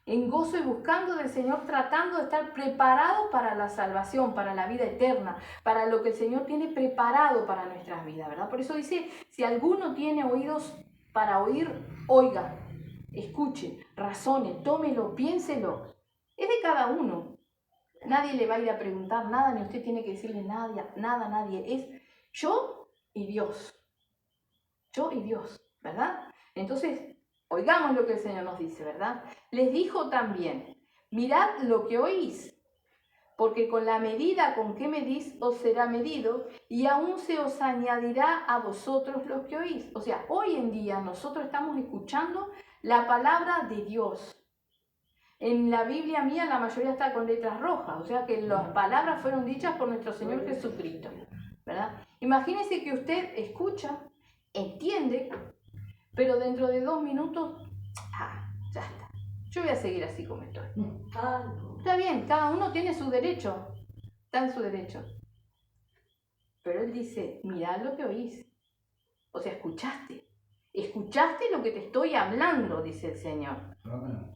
en gozo y buscando del Señor, tratando de estar preparados para la salvación, para la vida eterna, para lo que el Señor tiene preparado para nuestras vidas, ¿verdad? Por eso dice, si alguno tiene oídos para oír, oiga, escuche, razone, tómelo, piénselo. Es de cada uno. Nadie le va a ir a preguntar nada, ni usted tiene que decirle nada a nadie. Es yo y Dios. Yo y Dios, ¿verdad? Entonces, oigamos lo que el Señor nos dice, ¿verdad? Les dijo también, mirad lo que oís, porque con la medida con que medís os será medido, y aún se os añadirá a vosotros lo que oís. O sea, hoy en día nosotros estamos escuchando la palabra de Dios. En la Biblia mía la mayoría está con letras rojas, o sea que las palabras fueron dichas por nuestro Señor Jesucristo, ¿verdad? Imagínese que usted escucha, entiende, pero dentro de 2 minutos, ya está. Yo voy a seguir así como estoy. Está bien, cada uno tiene su derecho, está en su derecho. Pero Él dice, mirad lo que oís. O sea, escuchaste lo que te estoy hablando, dice el Señor. Amén.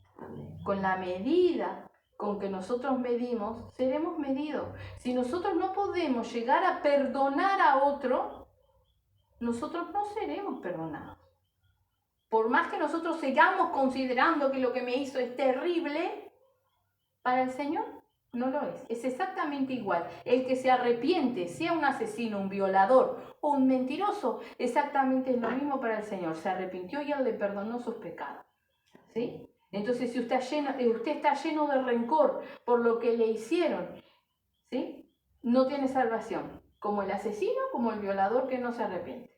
Con la medida con que nosotros medimos, seremos medidos. Si nosotros no podemos llegar a perdonar a otro, nosotros no seremos perdonados. Por más que nosotros sigamos considerando que lo que me hizo es terrible, para el Señor no lo es. Es exactamente igual. El que se arrepiente, sea un asesino, un violador o un mentiroso, exactamente es lo mismo para el Señor. Se arrepintió y Él le perdonó sus pecados. ¿Sí? Entonces, si usted está lleno de rencor por lo que le hicieron, ¿sí? No tiene salvación. Como el asesino, como el violador que no se arrepiente.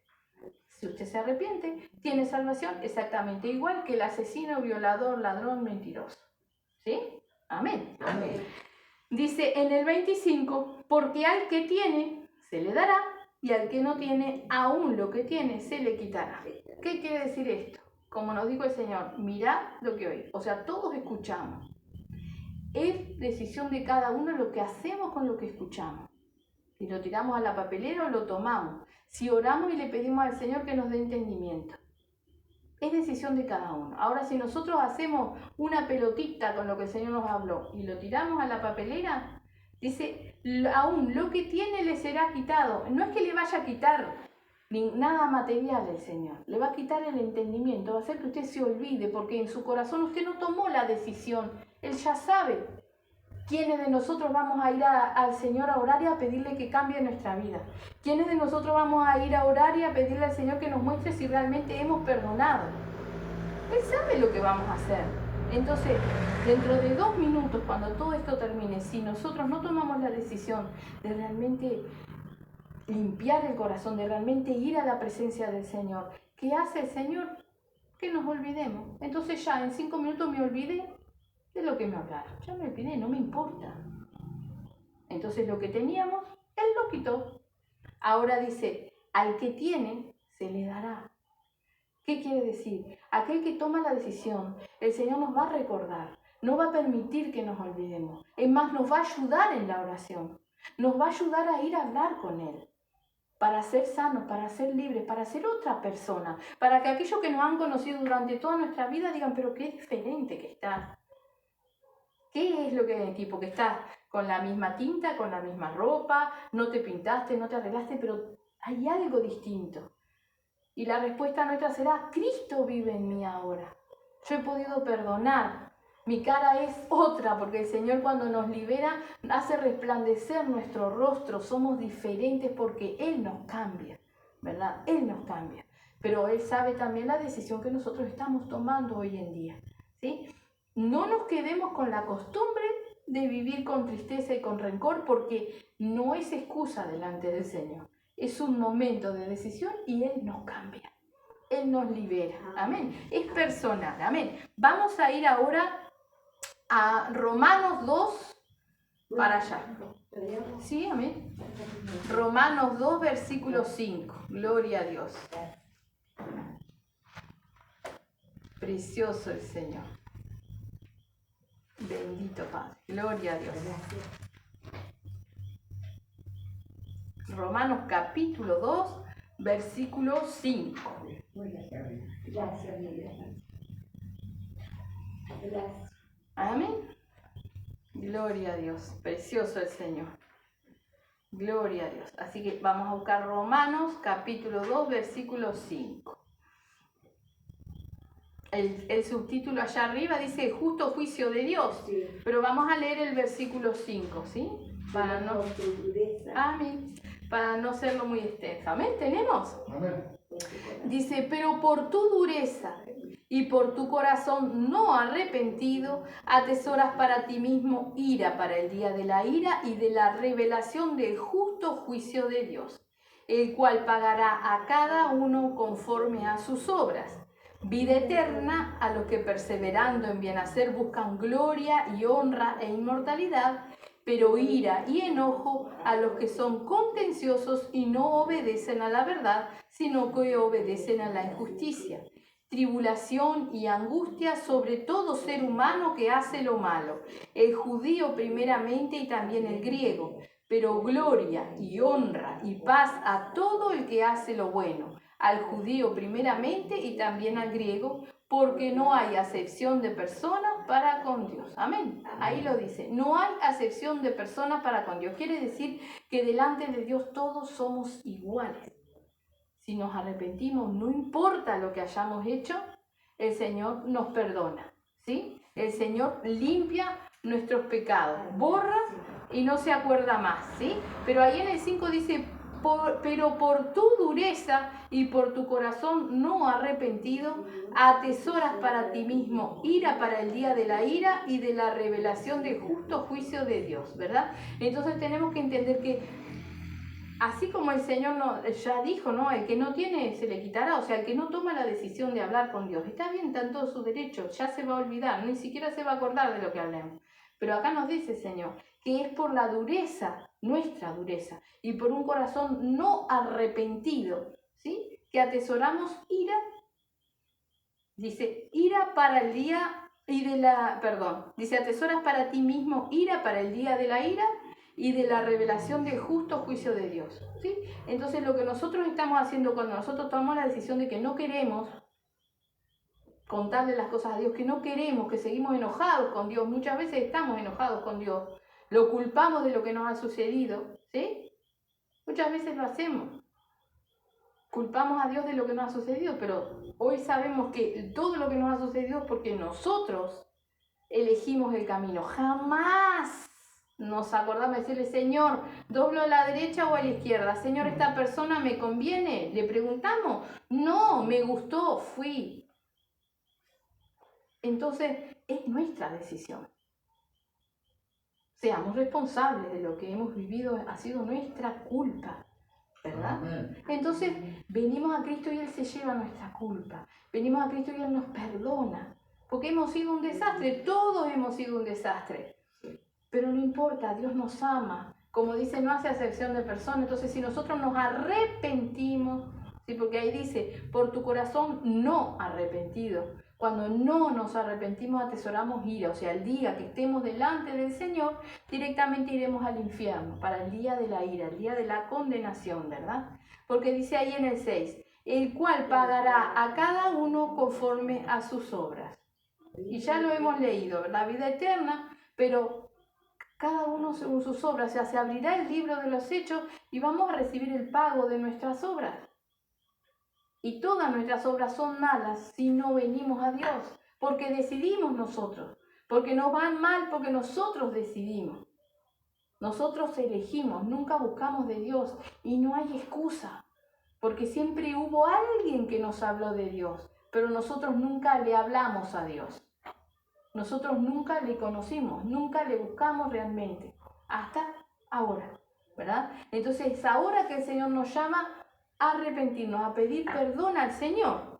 Si usted se arrepiente, tiene salvación exactamente igual que el asesino, violador, ladrón, mentiroso. ¿Sí? Amén. Amén. Dice en el 25, porque al que tiene se le dará y al que no tiene, aún lo que tiene se le quitará. ¿Qué quiere decir esto? Como nos dijo el Señor, mirad lo que oís. O sea, todos escuchamos. Es decisión de cada uno lo que hacemos con lo que escuchamos. Si lo tiramos a la papelera o lo tomamos. Si oramos y le pedimos al Señor que nos dé entendimiento. Es decisión de cada uno. Ahora, si nosotros hacemos una pelotita con lo que el Señor nos habló y lo tiramos a la papelera, dice, aún lo que tiene le será quitado. No es que le vaya a quitar nada material el Señor. Le va a quitar el entendimiento. Va a hacer que usted se olvide porque en su corazón usted no tomó la decisión. Él ya sabe quiénes de nosotros vamos a ir al Señor a orar y a pedirle que cambie nuestra vida. ¿Quiénes de nosotros vamos a ir a orar y a pedirle al Señor que nos muestre si realmente hemos perdonado? Él sabe lo que vamos a hacer. Entonces, dentro de 2 minutos, cuando todo esto termine, si nosotros no tomamos la decisión de realmente limpiar el corazón, de realmente ir a la presencia del Señor, ¿qué hace el Señor? Que nos olvidemos. Entonces ya en 5 minutos me olvidé de lo que me hablaron. Ya me olvidé, no me importa. Entonces lo que teníamos, Él lo quitó. Ahora dice, al que tiene, se le dará. ¿Qué quiere decir? Aquel que toma la decisión, el Señor nos va a recordar. No va a permitir que nos olvidemos. Es más, nos va a ayudar en la oración. Nos va a ayudar a ir a hablar con Él. Para ser sanos, para ser libres, para ser otra persona. Para que aquellos que nos han conocido durante toda nuestra vida digan, pero qué diferente que estás. ¿Qué es lo que hay aquí? Porque estás con la misma tinta, con la misma ropa, no te pintaste, no te arreglaste, pero hay algo distinto. Y la respuesta nuestra será, Cristo vive en mí ahora. Yo he podido perdonar. Mi cara es otra, porque el Señor cuando nos libera hace resplandecer nuestro rostro. Somos diferentes porque Él nos cambia, ¿verdad? Él nos cambia. Pero Él sabe también la decisión que nosotros estamos tomando hoy en día, ¿sí? No nos quedemos con la costumbre de vivir con tristeza y con rencor, porque no es excusa delante del Señor. Es un momento de decisión y Él nos cambia. Él nos libera. Amén. Es personal. Amén. Vamos a ir ahora a Romanos 2 para allá. Sí, amén. Romanos 2, versículo 5. Gloria a Dios. Precioso el Señor. Bendito Padre. Gloria a Dios. Romanos capítulo 2, versículo 5. Gracias. Amén. Gloria a Dios. Precioso el Señor. Gloria a Dios. Así que vamos a buscar Romanos capítulo 2, versículo 5. El subtítulo allá arriba dice justo juicio de Dios. Sí. Pero vamos a leer el versículo 5, ¿sí? Para no, amén. Para no serlo muy extenso. Amén. ¿Tenemos? Amén. Dice, pero por tu dureza y por tu corazón no arrepentido, atesoras para ti mismo ira para el día de la ira y de la revelación del justo juicio de Dios, el cual pagará a cada uno conforme a sus obras. Vida eterna a los que perseverando en bien hacer buscan gloria y honra e inmortalidad, pero ira y enojo a los que son contenciosos y no obedecen a la verdad, sino que obedecen a la injusticia. Tribulación y angustia sobre todo ser humano que hace lo malo, el judío primeramente y también el griego, pero gloria y honra y paz a todo el que hace lo bueno, al judío primeramente y también al griego, porque no hay acepción de personas para con Dios. Amén. Ahí lo dice, no hay acepción de personas para con Dios. Quiere decir que delante de Dios todos somos iguales. Si nos arrepentimos, no importa lo que hayamos hecho, el Señor nos perdona, ¿sí? El Señor limpia nuestros pecados, borra y no se acuerda más, ¿sí? Pero ahí en el 5 dice, pero por tu dureza y por tu corazón no arrepentido, atesoras para ti mismo ira para el día de la ira y de la revelación del justo juicio de Dios, ¿verdad? Entonces tenemos que entender que así como el Señor ya dijo, ¿no? El que no tiene se le quitará, o sea, el que no toma la decisión de hablar con Dios, está bien, está en todo su derecho, ya se va a olvidar, ni siquiera se va a acordar de lo que hablemos. Pero acá nos dice, Señor, que es por la dureza, nuestra dureza, y por un corazón no arrepentido, ¿sí? Que atesoramos ira, dice, ira para el día dice, atesoras para ti mismo ira para el día de la ira y de la revelación del justo juicio de Dios, ¿sí? Entonces lo que nosotros estamos haciendo cuando nosotros tomamos la decisión de que no queremos contarle las cosas a Dios, que no queremos, que seguimos enojados con Dios, muchas veces estamos enojados con Dios, lo culpamos de lo que nos ha sucedido, ¿sí? Muchas veces lo hacemos, culpamos a Dios de lo que nos ha sucedido, pero hoy sabemos que todo lo que nos ha sucedido es porque nosotros elegimos el camino. Jamás nos acordamos de decirle, Señor, ¿doblo a la derecha o a la izquierda? Señor, ¿esta persona me conviene? ¿Le preguntamos? No, me gustó, fui. Entonces, es nuestra decisión. Seamos responsables de lo que hemos vivido, ha sido nuestra culpa, ¿verdad? Amén. Entonces, venimos a Cristo y Él se lleva nuestra culpa. Venimos a Cristo y Él nos perdona. Porque hemos sido un desastre, todos hemos sido un desastre. Pero no importa, Dios nos ama. Como dice, no hace acepción de personas. Entonces, si nosotros nos arrepentimos, ¿sí? Porque ahí dice, por tu corazón no arrepentido. Cuando no nos arrepentimos, atesoramos ira. O sea, el día que estemos delante del Señor, directamente iremos al infierno, para el día de la ira, el día de la condenación, ¿verdad? Porque dice ahí en el 6, el cual pagará a cada uno conforme a sus obras. Y ya lo hemos leído, la vida eterna, pero cada uno según sus obras. O sea, se abrirá el libro de los hechos y vamos a recibir el pago de nuestras obras. Y todas nuestras obras son malas si no venimos a Dios, porque decidimos nosotros. porque nos van mal, porque nosotros decidimos. Nosotros elegimos, nunca buscamos de Dios y no hay excusa, porque siempre hubo alguien que nos habló de Dios, pero nosotros nunca le hablamos a Dios. Nosotros nunca le conocimos, nunca le buscamos realmente, hasta ahora, ¿verdad? Entonces es ahora que el Señor nos llama a arrepentirnos, a pedir perdón al Señor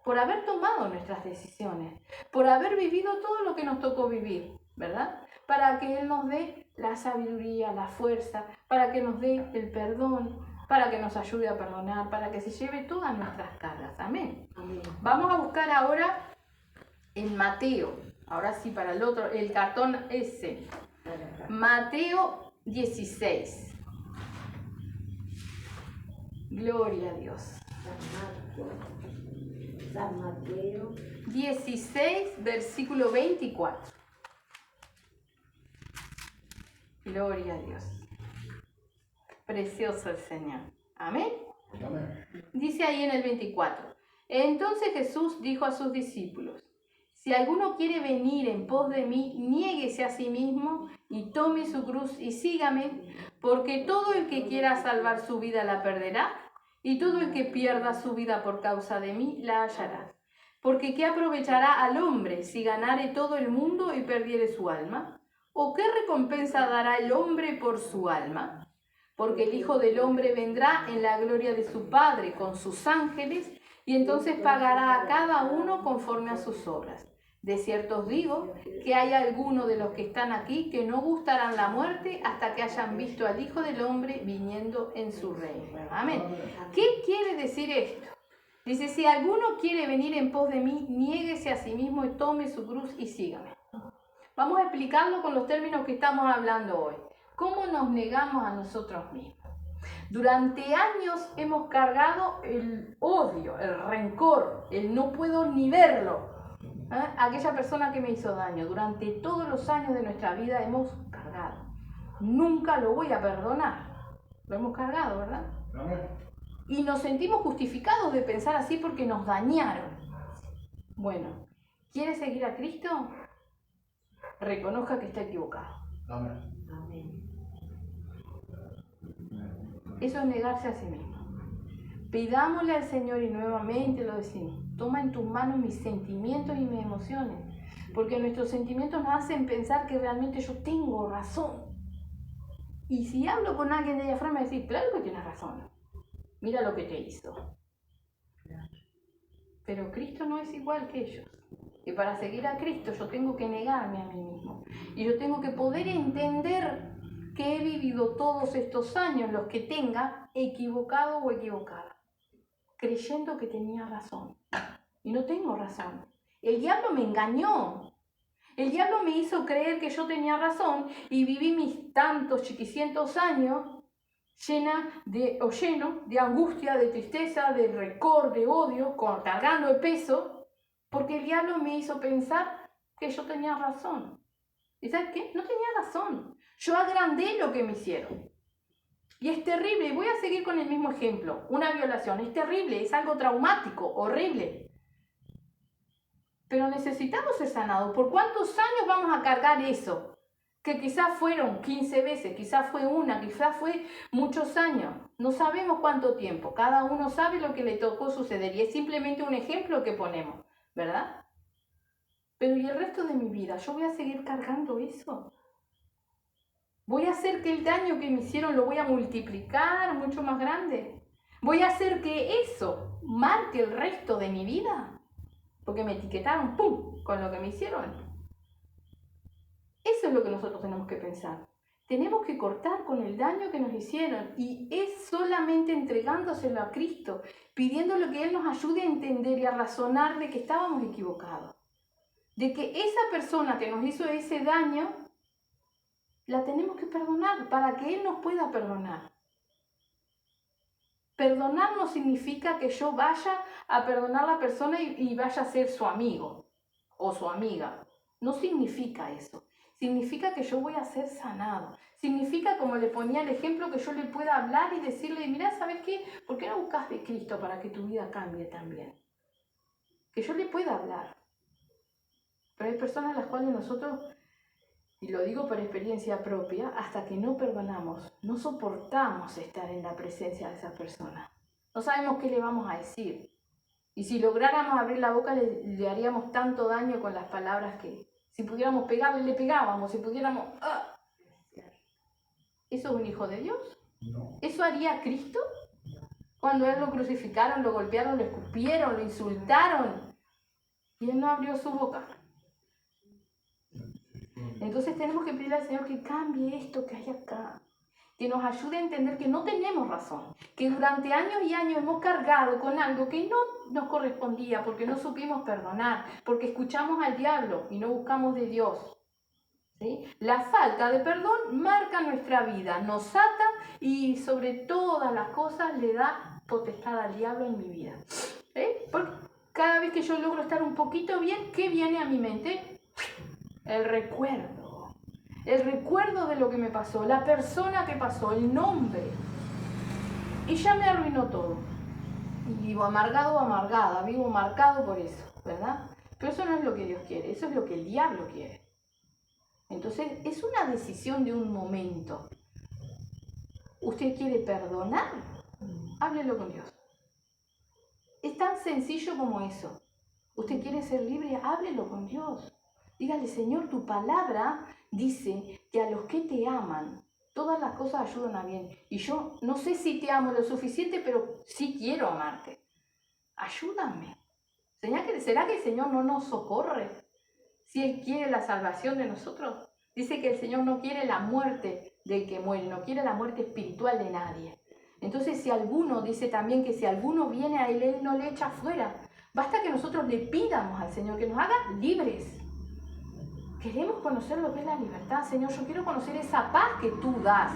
por haber tomado nuestras decisiones, por haber vivido todo lo que nos tocó vivir, ¿verdad? Para que Él nos dé la sabiduría, la fuerza, para que nos dé el perdón, para que nos ayude a perdonar, para que se lleve todas nuestras cargas. Amén. Amén. Vamos a buscar ahora en Mateo, ahora sí para el otro, el cartón S. Mateo 16. Gloria a Dios. San Mateo 16, versículo 24. Gloria a Dios. Precioso el Señor. Amén. Amén. Dice ahí en el 24. Entonces Jesús dijo a sus discípulos: si alguno quiere venir en pos de mí, niéguese a sí mismo y tome su cruz y sígame, porque todo el que quiera salvar su vida la perderá, y todo el que pierda su vida por causa de mí la hallará. Porque ¿qué aprovechará al hombre si ganare todo el mundo y perdiere su alma? ¿O qué recompensa dará el hombre por su alma? Porque el Hijo del Hombre vendrá en la gloria de su Padre con sus ángeles, y entonces pagará a cada uno conforme a sus obras. De cierto os digo que hay algunos de los que están aquí que no gustarán la muerte hasta que hayan visto al Hijo del Hombre viniendo en su reino. Amén. ¿Qué quiere decir esto? Dice, si alguno quiere venir en pos de mí, niéguese a sí mismo y tome su cruz y sígame. Vamos a explicarlo con los términos que estamos hablando hoy. ¿Cómo nos negamos a nosotros mismos? Durante años hemos cargado el odio, el rencor, el no puedo ni verlo. Aquella persona que me hizo daño, durante todos los años de nuestra vida hemos cargado. Nunca lo voy a perdonar. Lo hemos cargado, ¿verdad? Amén. Y nos sentimos justificados de pensar así porque nos dañaron. Bueno, ¿quiere seguir a Cristo? Reconozca que está equivocado. Amén. Amén. Eso es negarse a sí mismo. Pidámosle al Señor y nuevamente lo decimos. Toma en tus manos mis sentimientos y mis emociones. Porque nuestros sentimientos nos hacen pensar que realmente yo tengo razón. Y si hablo con alguien de allá afuera me decís, claro que tienes razón. Mira lo que te hizo. Pero Cristo no es igual que ellos. Y para seguir a Cristo yo tengo que negarme a mí mismo. Y yo tengo que poder entender que he vivido todos estos años, los que tenga, equivocado o equivocada, creyendo que tenía razón. Y no tengo razón. El diablo me engañó. El diablo me hizo creer que yo tenía razón y viví mis tantos chiquicientos años lleno de angustia, de tristeza, de rencor, de odio, cargando el peso, porque el diablo me hizo pensar que yo tenía razón. ¿Y sabes qué? No tenía razón. Yo agrandé lo que me hicieron. Y es terrible, y voy a seguir con el mismo ejemplo. Una violación es terrible, es algo traumático, horrible. Pero necesitamos ser sanados. ¿Por cuántos años vamos a cargar eso? Que quizás fueron 15 veces, quizás fue una, quizás fue muchos años. No sabemos cuánto tiempo. Cada uno sabe lo que le tocó suceder. Y es simplemente un ejemplo que ponemos, ¿verdad? Pero ¿y el resto de mi vida? ¿Yo voy a seguir cargando eso? ¿Voy a hacer que el daño que me hicieron lo voy a multiplicar mucho más grande? ¿Voy a hacer que eso marque el resto de mi vida? Porque me etiquetaron, ¡pum!, con lo que me hicieron. Eso es lo que nosotros tenemos que pensar. Tenemos que cortar con el daño que nos hicieron y es solamente entregándoselo a Cristo, pidiéndole que Él nos ayude a entender y a razonar de que estábamos equivocados. De que esa persona que nos hizo ese daño, la tenemos que perdonar para que Él nos pueda perdonar. Perdonar no significa que yo vaya a perdonar a la persona y vaya a ser su amigo o su amiga. No significa eso. Significa que yo voy a ser sanado. Significa, como le ponía el ejemplo, que yo le pueda hablar y decirle, mira, ¿sabes qué? ¿Por qué no buscas de Cristo para que tu vida cambie también? Que yo le pueda hablar. Pero hay personas a las cuales nosotros, y lo digo por experiencia propia, hasta que no perdonamos, no soportamos estar en la presencia de esas personas. No sabemos qué le vamos a decir. Y si lográramos abrir la boca, le haríamos tanto daño con las palabras que si pudiéramos pegarle, le pegábamos. Si pudiéramos... ¡ah! ¿Eso es un hijo de Dios? No. ¿Eso haría Cristo? Cuando a Él lo crucificaron, lo golpearon, lo escupieron, lo insultaron. Y Él no abrió su boca. Entonces tenemos que pedirle al Señor que cambie esto que hay acá. Que nos ayude a entender que no tenemos razón. Que durante años y años hemos cargado con algo que no nos correspondía porque no supimos perdonar, porque escuchamos al diablo y no buscamos de Dios. ¿Sí? La falta de perdón marca nuestra vida, nos ata y sobre todas las cosas le da potestad al diablo en mi vida. ¿Sí? Porque cada vez que yo logro estar un poquito bien, ¿qué viene a mi mente? El recuerdo de lo que me pasó, la persona que pasó, el nombre. Y ya me arruinó todo. Y vivo amargado o amargada, vivo marcado por eso, ¿verdad? Pero eso no es lo que Dios quiere, eso es lo que el diablo quiere. Entonces, es una decisión de un momento. ¿Usted quiere perdonar? Háblelo con Dios. Es tan sencillo como eso. ¿Usted quiere ser libre? Háblelo con Dios. Dígale, Señor, tu palabra dice que a los que te aman, todas las cosas ayudan a bien. Y yo no sé si te amo lo suficiente, pero sí quiero amarte. Ayúdame. ¿Será que el Señor no nos socorre? Si Él quiere la salvación de nosotros. Dice que el Señor no quiere la muerte del que muere, no quiere la muerte espiritual de nadie. Entonces, dice también que si alguno viene a Él no le echa fuera. Basta que nosotros le pidamos al Señor que nos haga libres. Queremos conocer lo que es la libertad, Señor. Yo quiero conocer esa paz que tú das,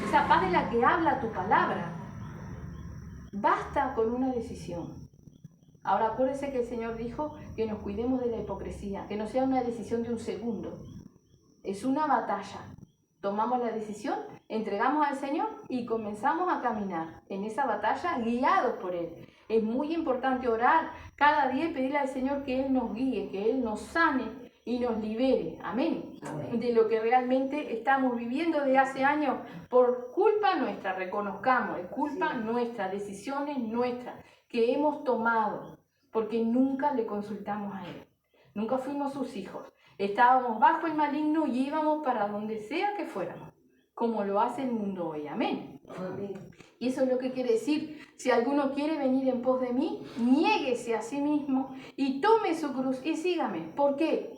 esa paz de la que habla tu palabra. Basta con una decisión. Ahora acuérdese que el Señor dijo que nos cuidemos de la hipocresía, que no sea una decisión de un segundo. Es una batalla. Tomamos la decisión, entregamos al Señor y comenzamos a caminar en esa batalla guiados por Él. Es muy importante orar cada día y pedirle al Señor que Él nos guíe, que Él nos sane y nos libere, amén, de lo que realmente estamos viviendo de hace años por culpa nuestra, reconozcamos, es culpa nuestra, decisiones nuestras que hemos tomado, porque nunca le consultamos a Él, nunca fuimos sus hijos, estábamos bajo el maligno y íbamos para donde sea que fuéramos, como lo hace el mundo hoy, amén. Amén. Y eso es lo que quiere decir, si alguno quiere venir en pos de mí, niéguese a sí mismo y tome su cruz y sígame. ¿Por qué?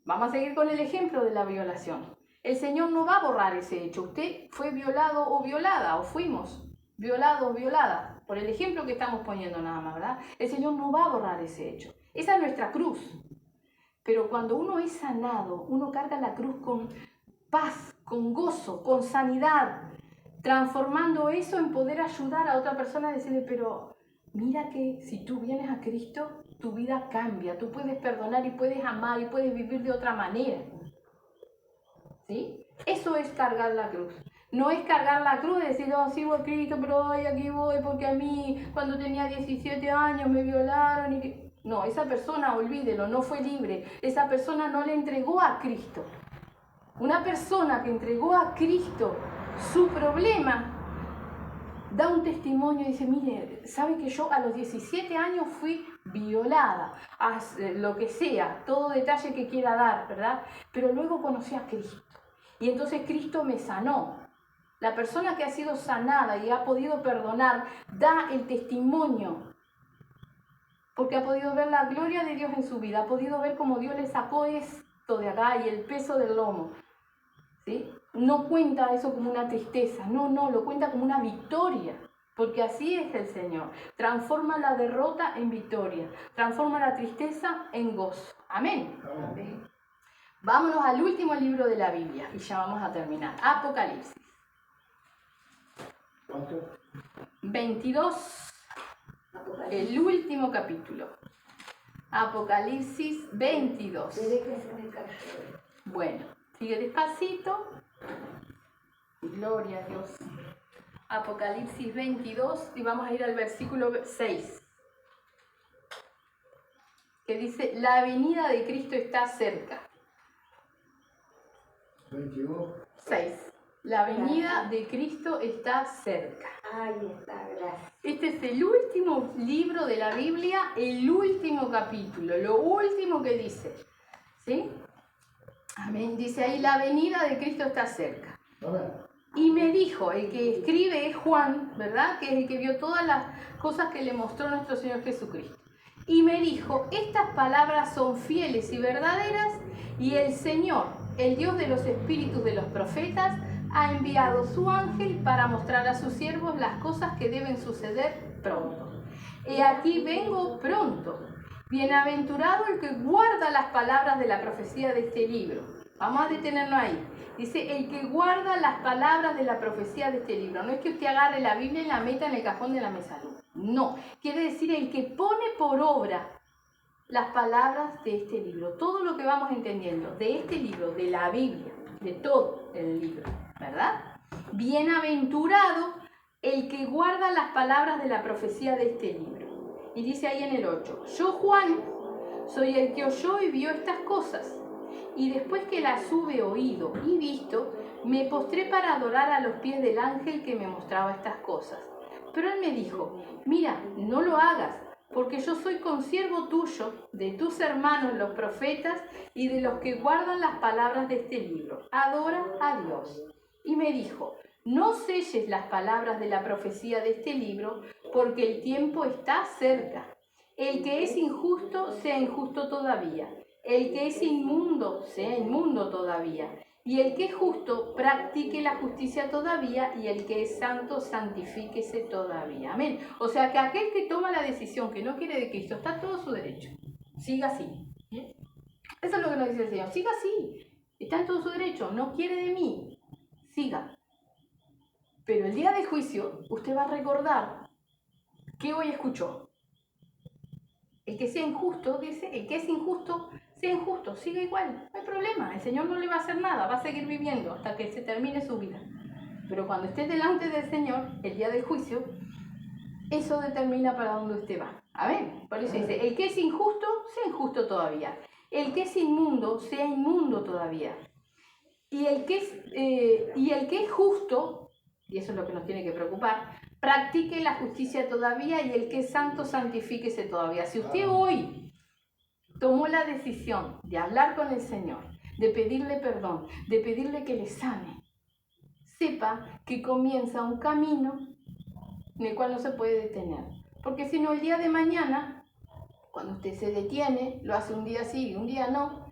Vamos a seguir con el ejemplo de la violación. El Señor no va a borrar ese hecho. Usted fue violado o violada, o fuimos violados o violada, por el ejemplo que estamos poniendo nada más, ¿verdad? El Señor no va a borrar ese hecho. Esa es nuestra cruz. Pero cuando uno es sanado, uno carga la cruz con paz, con gozo, con sanidad, transformando eso en poder ayudar a otra persona a decirle, pero mira que si tú vienes a Cristo, tu vida cambia, tú puedes perdonar y puedes amar y puedes vivir de otra manera. ¿Sí? Eso es cargar la cruz. No es cargar la cruz y decir, oh, sigo a Cristo, pero hoy aquí voy porque a mí cuando tenía 17 años me violaron y que... No, esa persona, olvídelo, no fue libre. Esa persona no le entregó a Cristo. Una persona que entregó a Cristo su problema da un testimonio y dice, mire, ¿sabe que yo a los 17 años fui violada? Haz lo que sea, todo detalle que quiera dar, ¿verdad? Pero luego conocí a Cristo. Y entonces Cristo me sanó. La persona que ha sido sanada y ha podido perdonar da el testimonio. Porque ha podido ver la gloria de Dios en su vida. Ha podido ver cómo Dios le sacó esto de acá y el peso del lomo. ¿Sí? No cuenta eso como una tristeza, no, lo cuenta como una victoria, porque así es el Señor. Transforma la derrota en victoria, transforma la tristeza en gozo. Amén. Amén. Vámonos al último libro de la Biblia y ya vamos a terminar. Apocalipsis. ¿Cuánto? 22, el último capítulo. Apocalipsis 22. Desde que se me cayó. Bueno, sigue despacito. Gloria a Dios. Apocalipsis 22 y vamos a ir al versículo 6. que dice, la venida de Cristo está cerca. 6. La venida de Cristo está cerca. Ahí está, gracias. Este es el último libro de la Biblia, el último capítulo, lo último que dice. ¿Sí? Amén. Dice ahí, la venida de Cristo está cerca. Y me dijo, el que escribe es Juan, ¿verdad? Que es el que vio todas las cosas que le mostró nuestro Señor Jesucristo. Y me dijo, estas palabras son fieles y verdaderas, y el Señor, el Dios de los espíritus de los profetas, ha enviado su ángel para mostrar a sus siervos las cosas que deben suceder pronto. He aquí vengo pronto. Bienaventurado el que guarda las palabras de la profecía de este libro. Vamos a detenernos ahí. Dice, el que guarda las palabras de la profecía de este libro. No es que usted agarre la Biblia y la meta en el cajón de la mesa. No. Quiere decir el que pone por obra las palabras de este libro. Todo lo que vamos entendiendo de este libro, de la Biblia, de todo el libro, ¿verdad? Bienaventurado el que guarda las palabras de la profecía de este libro. Y dice ahí en el 8, yo Juan soy el que oyó y vio estas cosas. Y después que las hube oído y visto, me postré para adorar a los pies del ángel que me mostraba estas cosas. Pero él me dijo, mira, no lo hagas, porque yo soy consiervo tuyo, de tus hermanos los profetas y de los que guardan las palabras de este libro. Adora a Dios. Y me dijo, no selles las palabras de la profecía de este libro, porque el tiempo está cerca. El que es injusto, sea injusto todavía. El que es inmundo, sea inmundo todavía. Y el que es justo, practique la justicia todavía, y el que es santo, santifíquese todavía. Amén. O sea que aquel que toma la decisión que no quiere de Cristo, está en todo su derecho. Siga así. Eso es lo que nos dice el Señor. Siga así. Está en todo su derecho. No quiere de mí. Siga. Pero el día del juicio, usted va a recordar que hoy escuchó. El que sea injusto, dice, el que es injusto, sea injusto, siga igual, no hay problema, el Señor no le va a hacer nada, va a seguir viviendo hasta que se termine su vida. Pero cuando esté delante del Señor, el día del juicio, eso determina para dónde usted va. Amén. Por eso dice, el que es injusto, sea injusto todavía. El que es inmundo, sea inmundo todavía. Y el que es justo, y eso es lo que nos tiene que preocupar, practique la justicia todavía, y el que es santo, santifíquese todavía. Si usted hoy tomó la decisión de hablar con el Señor, de pedirle perdón, de pedirle que le sane, sepa que comienza un camino en el cual no se puede detener. Porque si no, el día de mañana, cuando usted se detiene, lo hace un día sí y un día no,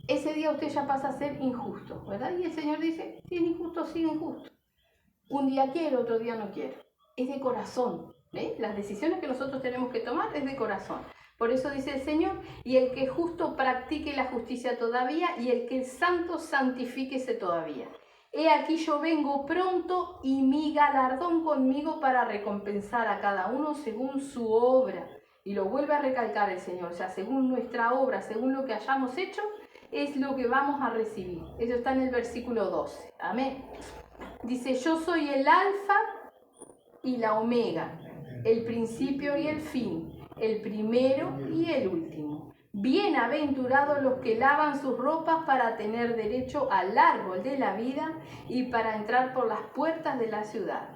ese día usted ya pasa a ser injusto, ¿verdad? Y el Señor dice, si es injusto, sigue injusto. Un día quiero, otro día no quiero. Es de corazón. Las decisiones que nosotros tenemos que tomar es de corazón. Por eso dice el Señor, y el que es justo practique la justicia todavía, y el que es santo santifíquese todavía. He aquí yo vengo pronto, y mi galardón conmigo para recompensar a cada uno según su obra. Y lo vuelve a recalcar el Señor, o sea, según nuestra obra, según lo que hayamos hecho, es lo que vamos a recibir. Eso está en el versículo 12. Amén. Dice, yo soy el alfa y la omega, el principio y el fin, el primero y el último. Bienaventurados los que lavan sus ropas para tener derecho al árbol de la vida y para entrar por las puertas de la ciudad.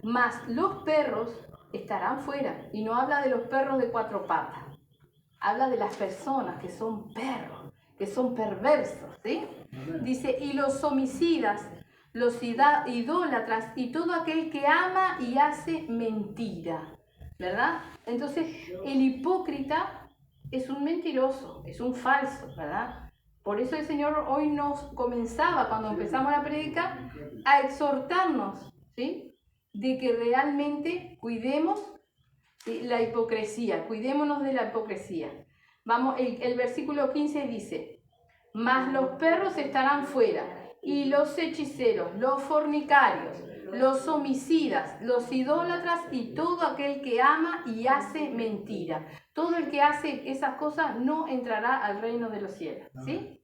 Mas los perros estarán fuera. Y no habla de los perros de 4 patas. Habla de las personas que son perros, que son perversos, ¿sí? Dice, y los homicidas, los idólatras y todo aquel que ama y hace mentira, ¿verdad? Entonces, el hipócrita es un mentiroso, es un falso, ¿verdad? Por eso el Señor hoy nos comenzaba, cuando empezamos la prédica, a exhortarnos, ¿sí? De que realmente cuidemos la hipocresía, cuidémonos de la hipocresía. Vamos, el versículo 15 dice, mas los perros estarán fuera, y los hechiceros, los fornicarios, los homicidas, los idólatras y todo aquel que ama y hace mentira. Todo el que hace esas cosas no entrará al reino de los cielos, ¿sí?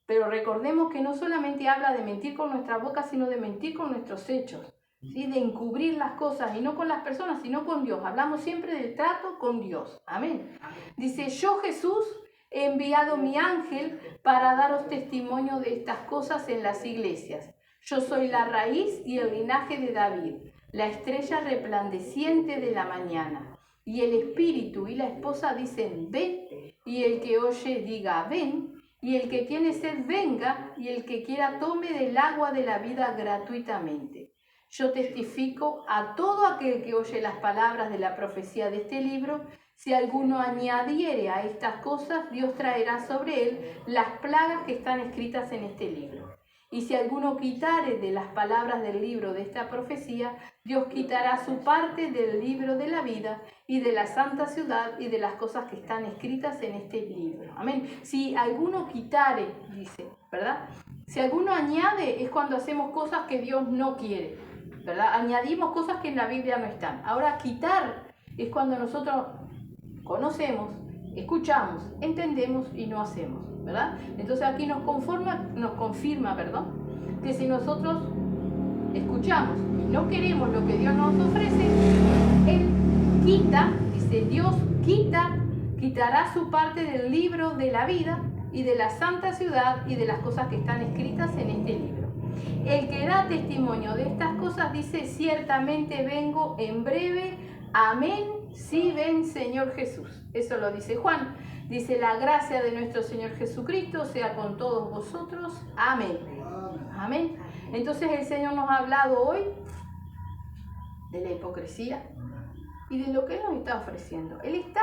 Pero recordemos que no solamente habla de mentir con nuestra boca, sino de mentir con nuestros hechos. ¿sí? De encubrir las cosas, y no con las personas, sino con Dios. Hablamos siempre del trato con Dios. Amén. Dice, yo Jesús he enviado mi ángel para daros testimonio de estas cosas en las iglesias. Yo soy la raíz y el linaje de David, la estrella resplandeciente de la mañana. Y el espíritu y la esposa dicen, ven, y el que oye diga, ven, y el que tiene sed venga, y el que quiera tome del agua de la vida gratuitamente. Yo testifico a todo aquel que oye las palabras de la profecía de este libro, si alguno añadiere a estas cosas, Dios traerá sobre él las plagas que están escritas en este libro. Y si alguno quitare de las palabras del libro de esta profecía, Dios quitará su parte del libro de la vida y de la santa ciudad y de las cosas que están escritas en este libro. Amén. Si alguno quitare, dice, ¿verdad? Si alguno añade, es cuando hacemos cosas que Dios no quiere, ¿verdad? Añadimos cosas que en la Biblia no están. Ahora, quitar es cuando nosotros conocemos, escuchamos, entendemos y no hacemos, ¿verdad? Entonces aquí nos confirma, que si nosotros escuchamos y no queremos lo que Dios nos ofrece, Él quita, dice Dios quitará su parte del libro de la vida y de la santa ciudad y de las cosas que están escritas en este libro. El que da testimonio de estas cosas dice, ciertamente vengo en breve, amén. Sí, ven, Señor Jesús. Eso lo dice Juan. Dice, la gracia de nuestro Señor Jesucristo sea con todos vosotros. Amén. Amén. Entonces el Señor nos ha hablado hoy de la hipocresía y de lo que Él nos está ofreciendo. Él está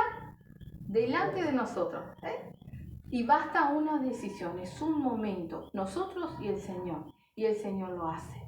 delante de nosotros, y basta una decisión, es un momento, nosotros y el Señor lo hace.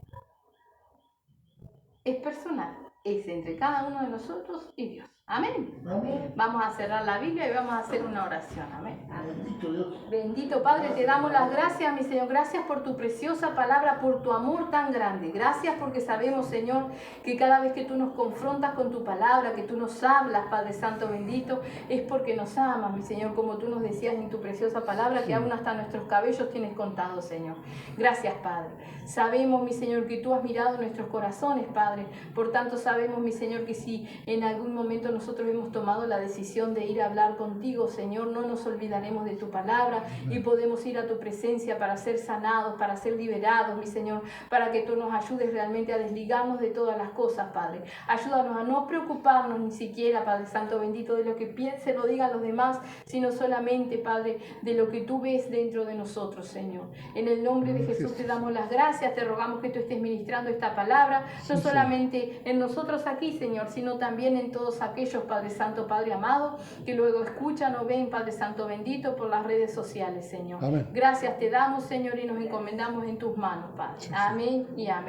Es personal, es entre cada uno de nosotros y Dios. Amén. Amén. Vamos a cerrar la Biblia y vamos a hacer una oración. Amén. Bendito Dios. Bendito Padre, te damos las gracias, mi Señor. Gracias por tu preciosa palabra, por tu amor tan grande. Gracias porque sabemos, Señor, que cada vez que tú nos confrontas con tu palabra, que tú nos hablas, Padre Santo bendito, es porque nos amas, mi Señor, como tú nos decías en tu preciosa palabra, que aún hasta nuestros cabellos tienes contados, Señor. Gracias, Padre. Sabemos, mi Señor, que tú has mirado nuestros corazones, Padre. Por tanto, sabemos, mi Señor, que si en algún momento nosotros hemos tomado la decisión de ir a hablar contigo, Señor, no nos olvidaremos de tu palabra y podemos ir a tu presencia para ser sanados, para ser liberados, mi Señor, para que tú nos ayudes realmente a desligarnos de todas las cosas, Padre. Ayúdanos a no preocuparnos ni siquiera, Padre Santo bendito, de lo que piensen o digan los demás, sino solamente, Padre, de lo que tú ves dentro de nosotros, Señor. En el nombre de Jesús te damos las gracias, te rogamos que tú estés ministrando esta palabra, no solamente en nosotros aquí, Señor, sino también en todos aquellos, Padre Santo, Padre amado, que luego escuchan o ven, Padre Santo bendito, por las redes sociales, Señor. Amén. Gracias te damos, Señor, y nos encomendamos en tus manos, Padre. Amén y amén.